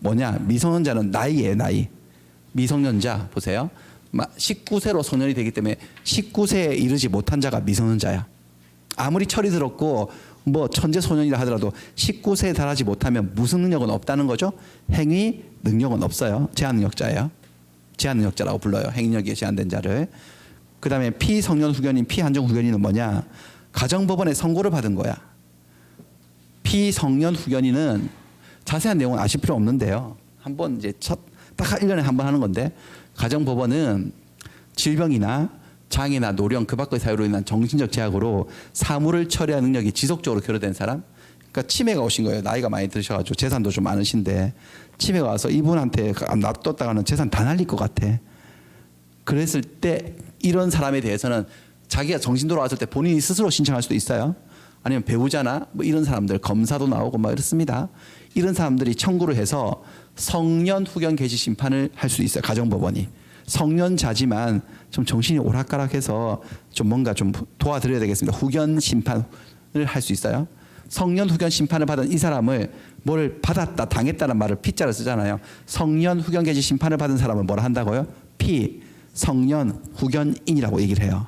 S1: 뭐냐? 미성년자는 나이예요, 나이. 미성년자 보세요. 19세로 성년이 되기 때문에 19세에 이르지 못한 자가 미성년자야. 아무리 철이 들었고 뭐 천재 소년이라 하더라도 19세에 달하지 못하면 무슨 능력은 없다는 거죠? 행위 능력은 없어요. 제한 능력자예요. 제한 능력자라고 불러요. 행위력이 제한된 자를. 그다음에 피성년 후견인, 피한정 후견인은 뭐냐? 가정법원에 선고를 받은 거야. 피성년 후견인은 자세한 내용은 아실 필요 없는데요. 한번 이제 딱 1년에 한 번 하는 건데, 가정법원은 질병이나 장애나 노령 그 밖의 사유로 인한 정신적 제약으로 사무를 처리할 능력이 지속적으로 결여된 사람, 그러니까 치매가 오신 거예요. 나이가 많이 드셔가지고 재산도 좀 많으신데 치매가 와서 이분한테 놔뒀다가는 재산 다 날릴 것 같아. 그랬을 때 이런 사람에 대해서는 자기가 정신 돌아왔을 때 본인이 스스로 신청할 수도 있어요. 아니면 배우자나 뭐 이런 사람들, 검사도 나오고 막 이렇습니다. 이런 사람들이 청구를 해서 성년 후견 개시 심판을 할 수 있어요. 가정법원이. 성년자지만 좀 정신이 오락가락해서 좀 뭔가 좀 도와드려야 되겠습니다. 후견 심판을 할 수 있어요. 성년 후견 심판을 받은 이 사람을 뭘 받았다, 당했다는 말을 피자를 쓰잖아요. 성년 후견 개시 심판을 받은 사람을 뭐라 한다고요? 성년 후견인이라고 얘기를 해요.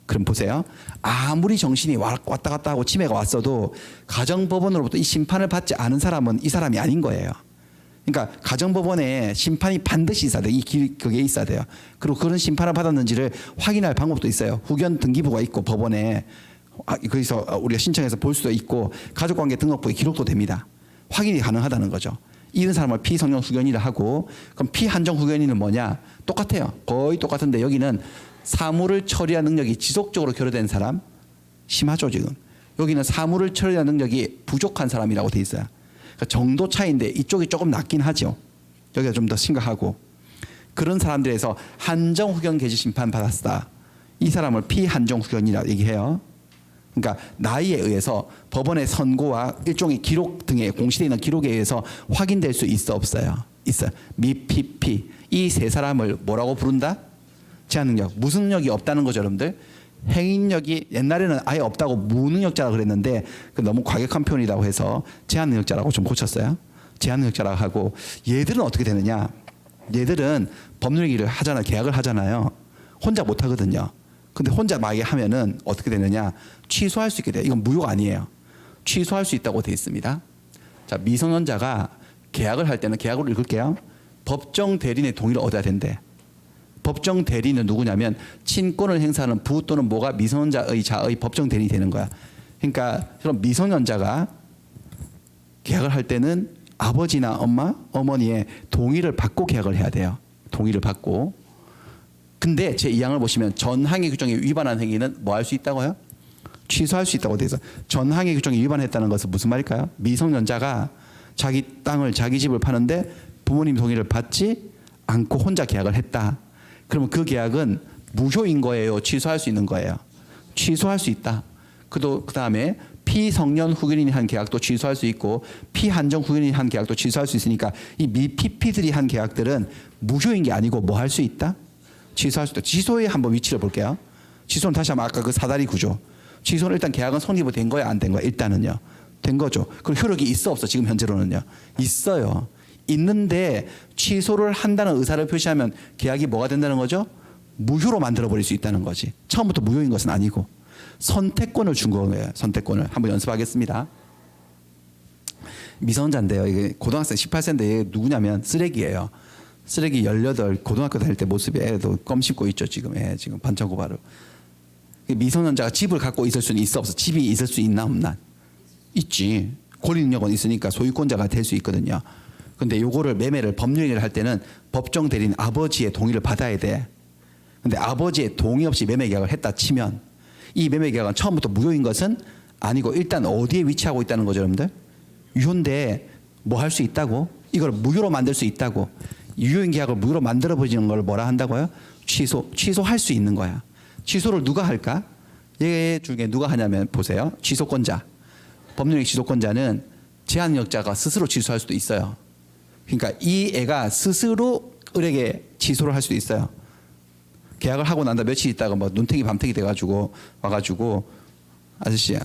S1: 그럼 보세요. 아무리 정신이 왔다 갔다 하고 치매가 왔어도 가정법원으로부터 이 심판을 받지 않은 사람은 이 사람이 아닌 거예요. 그러니까 가정법원에 심판이 반드시 있어야 돼요. 그게 있어야 돼요. 그리고 그런 심판을 받았는지를 확인할 방법도 있어요. 후견 등기부가 있고 법원에 거기서 우리가 신청해서 볼 수도 있고 가족관계 등록부에 기록도 됩니다. 확인이 가능하다는 거죠. 이런 사람을 피성년 후견인을 하고, 그럼 피한정 후견인은 뭐냐? 똑같아요. 거의 똑같은데 여기는 사무를 처리할 능력이 지속적으로 결여된 사람, 심하죠 지금. 여기는 사무를 처리할 능력이 부족한 사람이라고 돼 있어요. 그러니까 정도 차이인데 이쪽이 조금 낫긴 하죠. 여기가 좀 더 심각하고, 그런 사람들에서 한정 후견 개시 심판 받았다. 이 사람을 피한정 후견이라 얘기해요. 그러니까 나이에 의해서 법원의 선고와 일종의 기록 등의 공시되어 있는 기록에 의해서 확인될 수 있어 없어요? 있어요. 미피피 이 세 사람을 뭐라고 부른다? 제한 능력. 무슨 능력이 없다는 거죠, 여러분들? 행위력이 옛날에는 아예 없다고 무능력자라고 그랬는데 너무 과격한 표현이라고 해서 제한 능력자라고 좀 고쳤어요. 제한 능력자라고 하고 얘들은 어떻게 되느냐? 얘들은 법률 일을 하잖아요. 계약을 하잖아요. 혼자 못 하거든요. 근데 혼자 만약에 하면은 어떻게 되느냐? 취소할 수 있게 돼요. 이건 무효가 아니에요. 취소할 수 있다고 되어 있습니다. 자, 미성년자가 계약을 할 때는 계약으로 읽을게요. 법정 대리인의 동의를 얻어야 된대. 법정 대리인은 누구냐면 친권을 행사하는 부 또는 모가 미성년자의 자의 법정 대리인이 되는 거야. 그러니까 그럼 미성년자가 계약을 할 때는 아버지나 엄마, 어머니의 동의를 받고 계약을 해야 돼요. 동의를 받고. 근데 제 2항을 보시면 전항의 규정에 위반한 행위는 뭐 할 수 있다고요? 취소할 수 있다고 돼 있어. 전항의 규정에 위반했다는 것은 무슨 말일까요? 미성년자가 자기 땅을 자기 집을 파는데 부모님 동의를 받지 않고 혼자 계약을 했다. 그러면 그 계약은 무효인 거예요? 취소할 수 있는 거예요? 취소할 수 있다. 그다음에 피성년 후견인이 한 계약도 취소할 수 있고 피한정 후견인이 한 계약도 취소할 수 있으니까 이 미피피들이 한 계약들은 무효인 게 아니고 뭐 할 수 있다? 취소할 수 있다. 취소의 한번 위치를 볼게요. 취소는 다시 한번 아까 그 사다리 구조. 취소는 일단 계약은 성립이 된 거야 안 된 거야? 일단은요. 된 거죠. 그럼 효력이 있어 없어? 지금 현재로는요. 있어요. 있는데 취소를 한다는 의사를 표시하면 계약이 뭐가 된다는 거죠? 무효로 만들어버릴 수 있다는 거지. 처음부터 무효인 것은 아니고. 선택권을 준 거예요. 선택권을. 한번 연습하겠습니다. 미성년자인데요. 이게 고등학생 18세인데 누구냐면 쓰레기예요. 쓰레기 18 고등학교 다닐 때 모습이 애도 껌 씹고 있죠. 지금 애 지금 반창고바로. 미성년자가 집을 갖고 있을 수는 있어 없어? 집이 있을 수 있나 없나? 있지. 권리 능력은 있으니까 소유권자가 될 수 있거든요. 근데 요거를 매매를 법률행위를 할 때는 법정 대리인 아버지의 동의를 받아야 돼. 근데 아버지의 동의 없이 매매 계약을 했다 치면 이 매매 계약은 처음부터 무효인 것은 아니고 일단 어디에 위치하고 있다는 거죠, 여러분들? 유효인데 뭐 할 수 있다고? 이걸 무효로 만들 수 있다고. 유효인 계약을 무효로 만들어 버리는 걸 뭐라 한다고요? 취소할 수 있는 거야. 취소를 누가 할까? 얘 중에 누가 하냐면 보세요. 취소권자. 법률행위 취소권자는 제한력자가 스스로 취소할 수도 있어요. 그러니까 이 애가 스스로 을에게 취소를 할 수도 있어요. 계약을 하고 난다 며칠 있다가 뭐 눈탱이 밤탱이 돼가지고 와가지고 아저씨야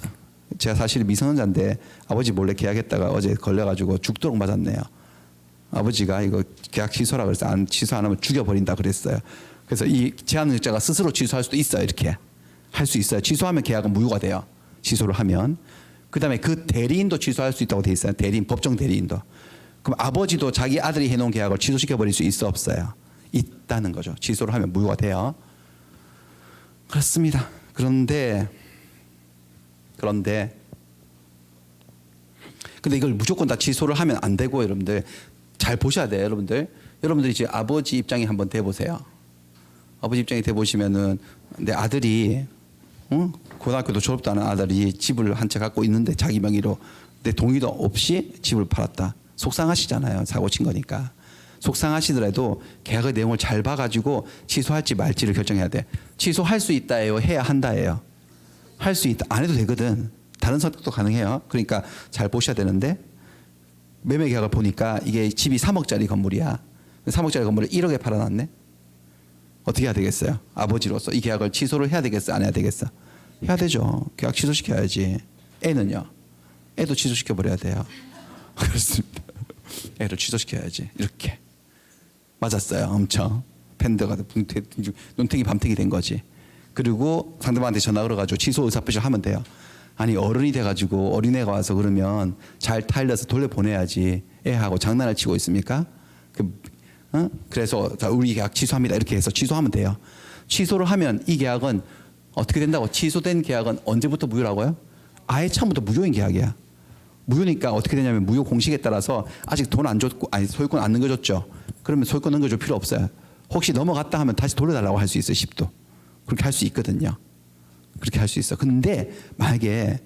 S1: 제가 사실 미성년자인데 아버지 몰래 계약했다가 어제 걸려가지고 죽도록 맞았네요. 아버지가 이거 계약 취소라 그래서 취소 안 하면 죽여버린다 그랬어요. 그래서 이 제한력자가 스스로 취소할 수도 있어요. 이렇게 할 수 있어요. 취소하면 계약은 무효가 돼요. 취소를 하면. 그다음에 그 대리인도 취소할 수 있다고 돼 있어요. 대리인, 법정 대리인도. 그럼 아버지도 자기 아들이 해놓은 계약을 취소시켜버릴 수 있어 없어요? 있다는 거죠. 취소를 하면 무효가 돼요. 그렇습니다. 그런데 이걸 무조건 다 취소를 하면 안 되고 여러분들 잘 보셔야 돼요. 여러분들이 이제 아버지 입장에 한번 대보세요. 아버지 입장에 대보시면은 내 아들이 고등학교도 졸업도 안 한 아들이 집을 한 채 갖고 있는데 자기 명의로 내 동의도 없이 집을 팔았다. 속상하시잖아요. 사고 친 거니까. 속상하시더라도 계약의 내용을 잘 봐가지고 취소할지 말지를 결정해야 돼. 취소할 수 있다예요? 해야 한다예요? 할 수 있다. 안 해도 되거든. 다른 선택도 가능해요. 그러니까 잘 보셔야 되는데 매매 계약을 보니까 이게 집이 3억짜리 건물이야. 3억짜리 건물을 1억에 팔아놨네. 어떻게 해야 되겠어요? 아버지로서 이 계약을 취소를 해야 되겠어? 안 해야 되겠어? 해야 되죠. 계약 취소시켜야지. 애는요? 애도 취소시켜버려야 돼요. 그렇습니다. 애를 취소시켜야지. 이렇게. 맞았어요. 엄청. 팬더가 눈탱이 밤탱이 된 거지. 그리고 상대방한테 전화 걸어가지고 취소 의사표시를 하면 돼요. 아니 어른이 돼가지고 어린애가 와서 그러면 잘 타일러서 돌려보내야지. 애하고 장난을 치고 있습니까? 그래서 우리 계약 취소합니다. 이렇게 해서 취소하면 돼요. 취소를 하면 이 계약은 어떻게 된다고? 취소된 계약은 언제부터 무효라고요? 아예 처음부터 무효인 계약이야. 무효니까 어떻게 되냐면 무효 공식에 따라서 아직 돈 안 줬고 아니 소유권 안 넘겨줬죠. 그러면 소유권 넘겨줄 필요 없어요. 혹시 넘어갔다 하면 다시 돌려달라고 할 수 있어요. 10도. 그렇게 할 수 있거든요. 그렇게 할 수 있어. 근데 만약에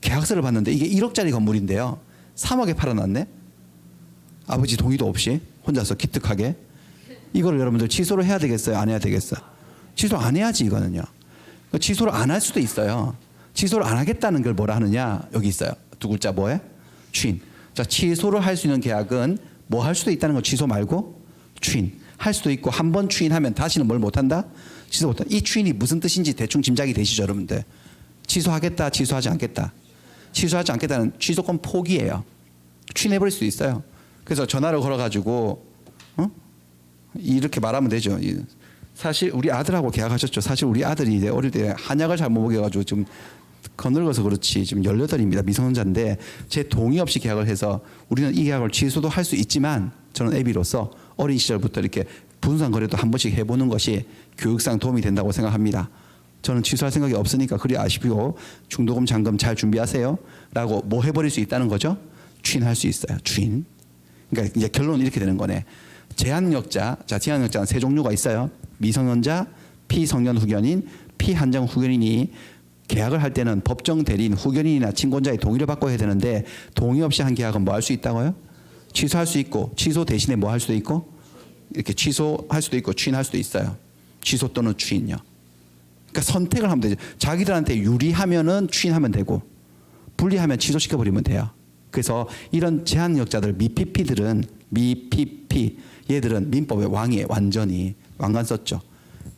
S1: 계약서를 봤는데 이게 1억짜리 건물인데요. 3억에 팔아놨네. 아버지 동의도 없이 혼자서 기특하게. 이걸 여러분들 취소를 해야 되겠어요? 안 해야 되겠어요? 취소 안 해야지 이거는요. 취소를 안 할 수도 있어요. 취소를 안 하겠다는 걸 뭐라 하느냐 여기 있어요. 두 글자 뭐에? 추인. 자, 취소를 할 수 있는 계약은 뭐 할 수도 있다는 거 취소 말고 추인. 할 수도 있고 한 번 추인하면 다시는 뭘 못한다? 취소 못한다. 이 추인이 무슨 뜻인지 대충 짐작이 되시죠 여러분들? 취소하겠다, 취소하지 않겠다. 취소하지 않겠다는 취소권 포기예요. 추인해버릴 수 있어요. 그래서 전화를 걸어가지고 이렇게 말하면 되죠. 사실 우리 아들하고 계약하셨죠. 사실 우리 아들이 이제 어릴 때 한약을 잘못 먹여가지고 좀 거늙어서 그렇지 지금 18입니다. 미성년자인데 제 동의 없이 계약을 해서 우리는 이 계약을 취소도 할 수 있지만 저는 애비로서 어린 시절부터 이렇게 분산 거래도 한 번씩 해보는 것이 교육상 도움이 된다고 생각합니다. 저는 취소할 생각이 없으니까 그리 아시고 중도금 잔금 잘 준비하세요 라고 뭐 해버릴 수 있다는 거죠. 추인할 수 있어요. 추인. 그러니까 이제 결론은 이렇게 되는 거네. 제한력자, 자 제한력자는 세 종류가 있어요. 미성년자, 피성년 후견인, 피한정 후견인이 계약을 할 때는 법정 대리인, 후견인이나 친권자의 동의를 받고 해야 되는데 동의 없이 한 계약은 뭐 할 수 있다고요? 취소할 수 있고 취소 대신에 뭐 할 수도 있고 이렇게 취소할 수도 있고 추인할 수도 있어요. 취소 또는 추인요. 그러니까 선택을 하면 되죠. 자기들한테 유리하면은 추인하면 되고 불리하면 취소시켜 버리면 돼요. 그래서 이런 제한력자들 미피피들은 미피피 얘들은 민법의 왕이에요. 완전히 왕관 썼죠.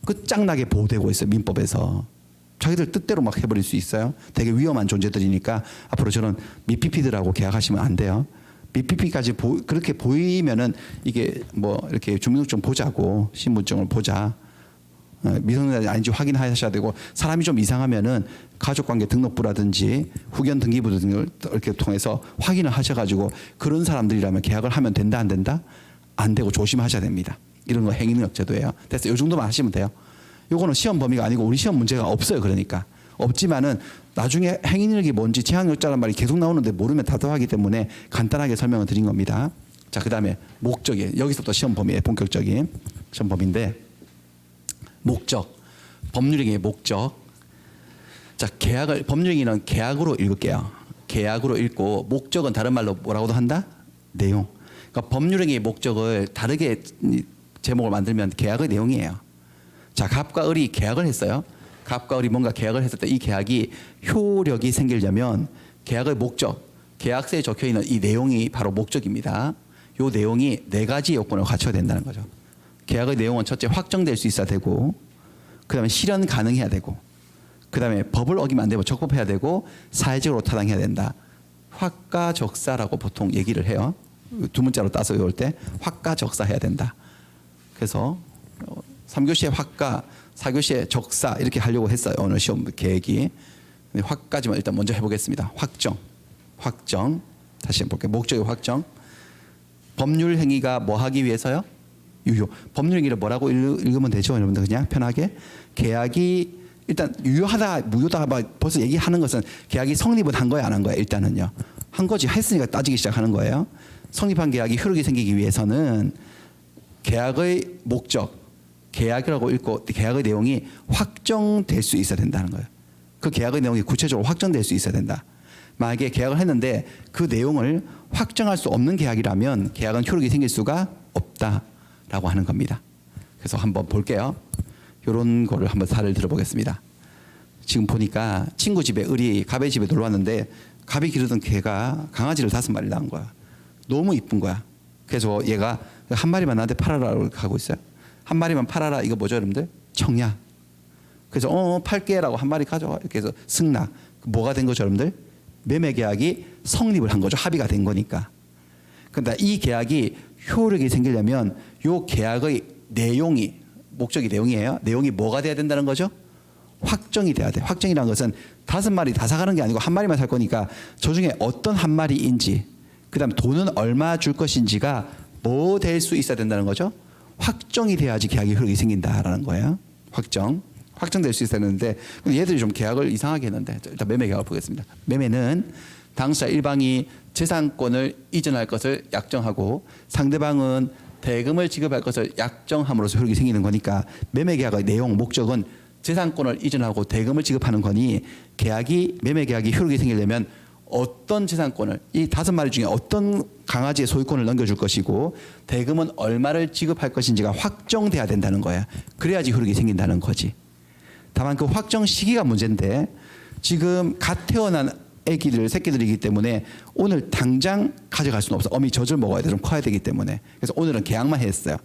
S1: 끝장나게 보호되고 있어요. 민법에서. 자기들 뜻대로 막 해버릴 수 있어요. 되게 위험한 존재들이니까 앞으로 저는 미피피들하고 계약하시면 안 돼요. 미피피까지 그렇게 보이면은 이게 뭐 이렇게 주민등록증 보자고 신분증을 보자. 미성년자 아닌지 확인하셔야 되고 사람이 좀 이상하면은 가족관계 등록부라든지 후견 등기부 등을 이렇게 통해서 확인을 하셔가지고 그런 사람들이라면 계약을 하면 된다 안 된다? 안 되고 조심하셔야 됩니다. 이런 거 행위능력제도예요. 됐어요. 이 정도만 하시면 돼요. 요거는 시험 범위가 아니고 우리 시험 문제가 없어요. 그러니까 없지만은 나중에 행위능력이 뭔지 제한력자란 말이 계속 나오는데 모르면 답답하기 때문에 간단하게 설명을 드린 겁니다. 자, 그다음에 목적이에요. 여기서부터 시험 범위에 본격적인 시험 범위인데 목적, 법률행위의 목적. 자, 계약을 법률행위는 계약으로 읽을게요. 계약으로 읽고 목적은 다른 말로 뭐라고도 한다? 내용. 그러니까 법률행위의 목적을 다르게 제목을 만들면 계약의 내용이에요. 자, 갑과 을이 계약을 했어요. 갑과 을이 뭔가 계약을 했을 때 이 계약이 효력이 생기려면 계약의 목적, 계약서에 적혀 있는 이 내용이 바로 목적입니다. 이 내용이 4가지 요건을 갖춰야 된다는 거죠. 계약의 내용은 첫째 확정될 수 있어야 되고, 그다음에 실현 가능해야 되고, 그다음에 법을 어기면 안 되고 적법해야 되고 사회적으로 타당해야 된다. 확가적사라고 보통 얘기를 해요. 두 문자로 따서 외울 때 확가적사해야 된다. 그래서 3교시에 확가, 4교시에 적사 이렇게 하려고 했어요. 오늘 시험 계획이. 확까지만 일단 먼저 해보겠습니다. 확정. 다시 해볼게요. 목적의 확정. 법률 행위가 뭐 하기 위해서요? 유효. 법률 행위를 뭐라고 읽으면 되죠? 여러분들 그냥 편하게. 계약이 일단 유효하다, 무효다 벌써 얘기하는 것은 계약이 성립은 한 거야, 안 한 거야? 일단은요. 한 거지. 했으니까 따지기 시작하는 거예요. 성립한 계약이 효력이 생기기 위해서는 계약의 목적, 계약이라고 읽고 계약의 내용이 확정될 수 있어야 된다는 거예요. 그 계약의 내용이 구체적으로 확정될 수 있어야 된다. 만약에 계약을 했는데 그 내용을 확정할 수 없는 계약이라면 계약은 효력이 생길 수가 없다라고 하는 겁니다. 그래서 한번 볼게요. 이런 거를 한번 사례를 들어보겠습니다. 지금 보니까 친구 집에 을이 갑의 집에 놀러 왔는데 갑이 기르던 개가 강아지를 5마리를 낳은 거야. 너무 이쁜 거야. 그래서 얘가 한 마리만 나한테 팔아라고 하고 있어요. 한 마리만 팔아라. 이거 뭐죠, 여러분들? 청약. 그래서 팔게라고 한 마리 가져와. 이렇게 해서 승낙. 뭐가 된 거죠, 여러분들? 매매 계약이 성립을 한 거죠. 합의가 된 거니까. 그런데 이 계약이 효력이 생기려면 이 계약의 내용이 목적이 내용이에요. 내용이 뭐가 돼야 된다는 거죠? 확정이 돼야 돼. 확정이라는 것은 5마리 다 사가는 게 아니고 한 마리만 살 거니까 저 중에 어떤 한 마리인지, 그다음 돈은 얼마 줄 것인지가 뭐 될 수 있어야 된다는 거죠? 확정이 돼야지 계약이 효력이 생긴다라는 거예요. 확정될 수 있어야 되는데 얘들이 좀 계약을 이상하게 했는데 일단 매매 계약을 보겠습니다. 매매는 당사자 일방이 재산권을 이전할 것을 약정하고 상대방은 대금을 지급할 것을 약정함으로써 효력이 생기는 거니까 매매 계약의 내용 목적은 재산권을 이전하고 대금을 지급하는 거니 매매 계약이 효력이 생기려면 어떤 재산권을 이 5마리 중에 어떤 강아지의 소유권을 넘겨줄 것이고 대금은 얼마를 지급할 것인지가 확정돼야 된다는 거야. 그래야지 효력이 생긴다는 거지. 다만 그 확정 시기가 문제인데 지금 갓 태어난 새끼들이기 때문에 오늘 당장 가져갈 수는 없어. 어미 젖을 먹어야 돼. 좀 커야 되기 때문에. 그래서 오늘은 계약만 했어요.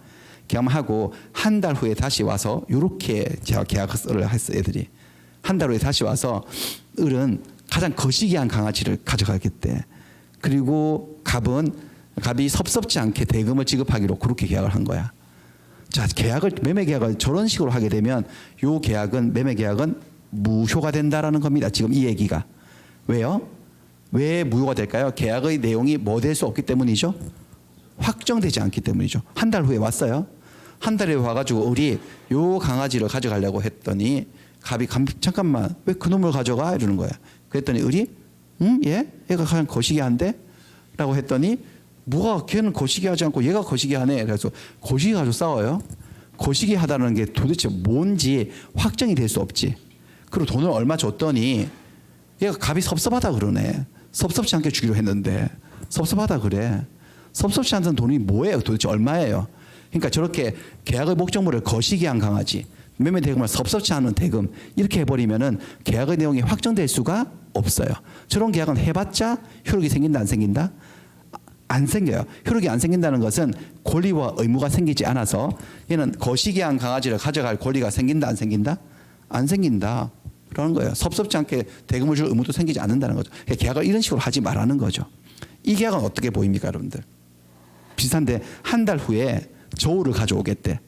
S1: 계약만 하고 한 달 후에 다시 와서 이렇게 제가 계약을 했어요. 애들이. 한 달 후에 다시 와서 을은 가장 거시기한 강아지를 가져가겠대. 그리고 갑이 섭섭지 않게 대금을 지급하기로 그렇게 계약을 한 거야. 자, 매매 계약을 저런 식으로 하게 되면 매매 계약은 무효가 된다라는 겁니다. 지금 이 얘기가. 왜요? 왜 무효가 될까요? 계약의 내용이 뭐 될 수 없기 때문이죠. 확정되지 않기 때문이죠. 한 달 후에 왔어요. 한 달 후에 와가지고 우리 요 강아지를 가져가려고 했더니 갑이 잠깐만 왜 그놈을 가져가? 이러는 거야. 그랬더니 을이 얘? 얘가 가장 거시기한데? 라고 했더니 뭐가 걔는 거시기하지 않고 얘가 거시기하네. 그래서 거시기 가지고 싸워요. 거시기하다는 게 도대체 뭔지 확정이 될 수 없지. 그리고 돈을 얼마 줬더니 얘가 갑이 섭섭하다 그러네. 섭섭지 않게 주기로 했는데 섭섭하다 그래. 섭섭지 않은 돈이 뭐예요? 도대체 얼마예요? 그러니까 저렇게 계약의 목적물을 거시기한 강아지, 매매 대금을 섭섭지 않은 대금 이렇게 해버리면은 계약의 내용이 확정될 수가 없어요. 저런 계약은 해봤자 효력이 생긴다 안 생긴다? 안 생겨요. 효력이 안 생긴다는 것은 권리와 의무가 생기지 않아서 얘는 거시기한 강아지를 가져갈 권리가 생긴다 안 생긴다? 안 생긴다. 그러는 거예요. 섭섭지 않게 대금을 줄 의무도 생기지 않는다는 거죠. 그러니까 계약을 이런 식으로 하지 말라는 거죠. 이 계약은 어떻게 보입니까, 여러분들? 비슷한데 한 달 후에 저울을 가져오겠대.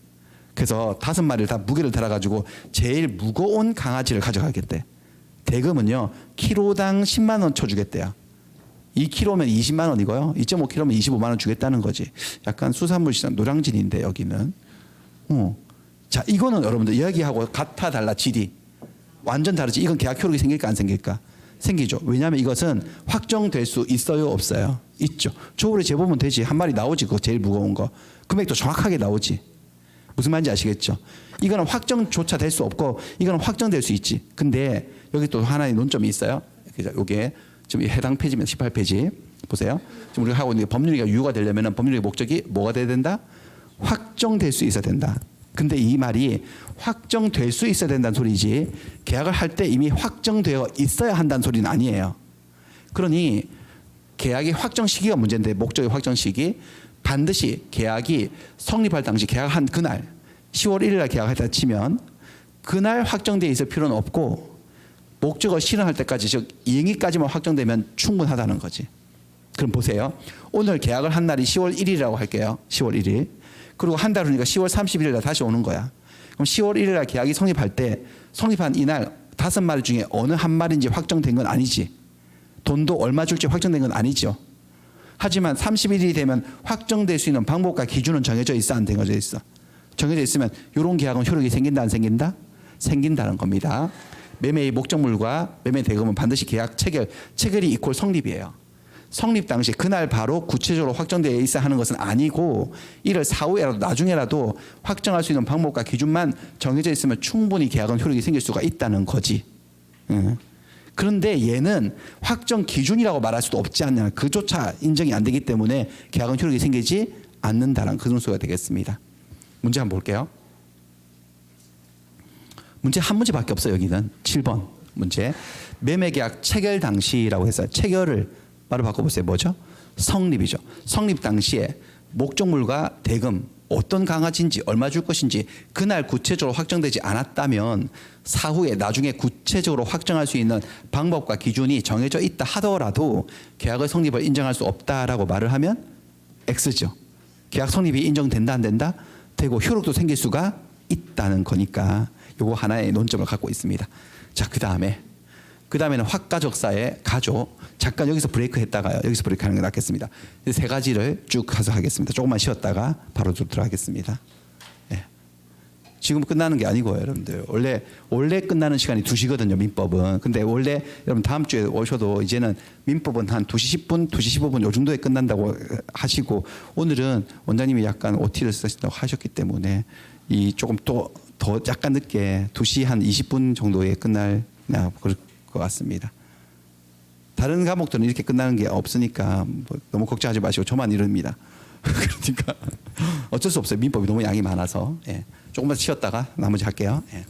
S1: 그래서 5마리를 다 무게를 달아가지고 제일 무거운 강아지를 가져가겠대. 대금은요, 키로당 10만 원 쳐주겠대요. 2kg면 20만 원이고요. 2.5kg면 25만 원 주겠다는 거지. 약간 수산물 시장 노량진인데 여기는. 자, 이거는 여러분들 이야기하고 같아 달라 질이 완전 다르지. 이건 계약 효력이 생길까 안 생길까? 생기죠. 왜냐하면 이것은 확정될 수 있어요 없어요? 있죠. 저울에 재보면 되지. 한 마리 나오지. 그거 제일 무거운 거. 금액도 정확하게 나오지. 무슨 말인지 아시겠죠? 이거는 확정조차 될 수 없고 이거는 확정될 수 있지. 근데 여기 또 하나의 논점이 있어요. 이게 지금 해당 페이지면 18페이지 보세요. 지금 우리가 하고 있는 게 법률이가 유효가 되려면 법률의 목적이 뭐가 돼야 된다? 확정될 수 있어야 된다. 근데 이 말이 확정될 수 있어야 된다는 소리지 계약을 할 때 이미 확정되어 있어야 한다는 소리는 아니에요. 그러니 계약의 확정 시기가 문제인데 목적의 확정 시기 반드시 계약이 성립할 당시 계약한 그날 10월 1일 날 계약했다 치면 그날 확정되어 있을 필요는 없고 목적을 실현할 때까지 즉 이행일까지만 확정되면 충분하다는 거지. 그럼 보세요. 오늘 계약을 한 날이 10월 1일이라고 할게요. 10월 1일. 그리고 한 달 후니까 10월 31일 날 다시 오는 거야. 그럼 10월 1일 날 계약이 성립할 때 성립한 이날 5마리 중에 어느 한 마리인지 확정된 건 아니지. 돈도 얼마 줄지 확정된 건 아니죠. 하지만 31일이 되면 확정될 수 있는 방법과 기준은 정해져 있어 안 정해져 있어? 정해져 있으면 이런 계약은 효력이 생긴다 안 생긴다? 생긴다는 겁니다. 매매의 목적물과 매매 대금은 반드시 계약 체결이 이퀄 성립이에요. 성립 당시 그날 바로 구체적으로 확정되어 있어야 하는 것은 아니고 이를 사후에라도 나중에라도 확정할 수 있는 방법과 기준만 정해져 있으면 충분히 계약은 효력이 생길 수가 있다는 거지. 그런데 얘는 확정 기준이라고 말할 수도 없지 않냐. 그조차 인정이 안 되기 때문에 계약은 효력이 생기지 않는다는 그런 소리가 되겠습니다. 문제 한번 볼게요. 문제 한 문제밖에 없어요. 여기는 7번 문제. 매매계약 체결 당시라고 해서 체결을 바로 바꿔보세요. 뭐죠? 성립이죠. 성립 당시에 목적물과 대금 어떤 강아지인지 얼마 줄 것인지 그날 구체적으로 확정되지 않았다면 사후에 나중에 구체적으로 확정할 수 있는 방법과 기준이 정해져 있다 하더라도 계약의 성립을 인정할 수 없다라고 말을 하면 X죠. 계약 성립이 인정된다 안 된다? 되고 효력도 생길 수가 있다는 거니까 요거 하나의 논점을 갖고 있습니다. 자, 그다음에는 확가적사의 가조. 잠깐 여기서 브레이크 했다가요. 여기서 브레이크 하는 게 낫겠습니다. 세 가지를 쭉 가서 하겠습니다. 조금만 쉬었다가 바로 들어가겠습니다. 예. 지금 끝나는 게 아니고요, 여러분들. 원래 끝나는 시간이 2시거든요, 민법은. 근데 원래 여러분 다음 주에 오셔도 이제는 민법은 한 2시 10분, 2시 15분 요 정도에 끝난다고 하시고 오늘은 원장님이 약간 OT를 쓰신다고 하셨기 때문에 이 조금 더 약간 늦게 2시 한 20분 정도에 끝날 그럴 것 같습니다. 다른 과목들은 이렇게 끝나는 게 없으니까 뭐 너무 걱정하지 마시고 저만 이릅니다. 그러니까 어쩔 수 없어요. 민법이 너무 양이 많아서. 예. 조금만 쉬었다가 나머지 할게요. 예.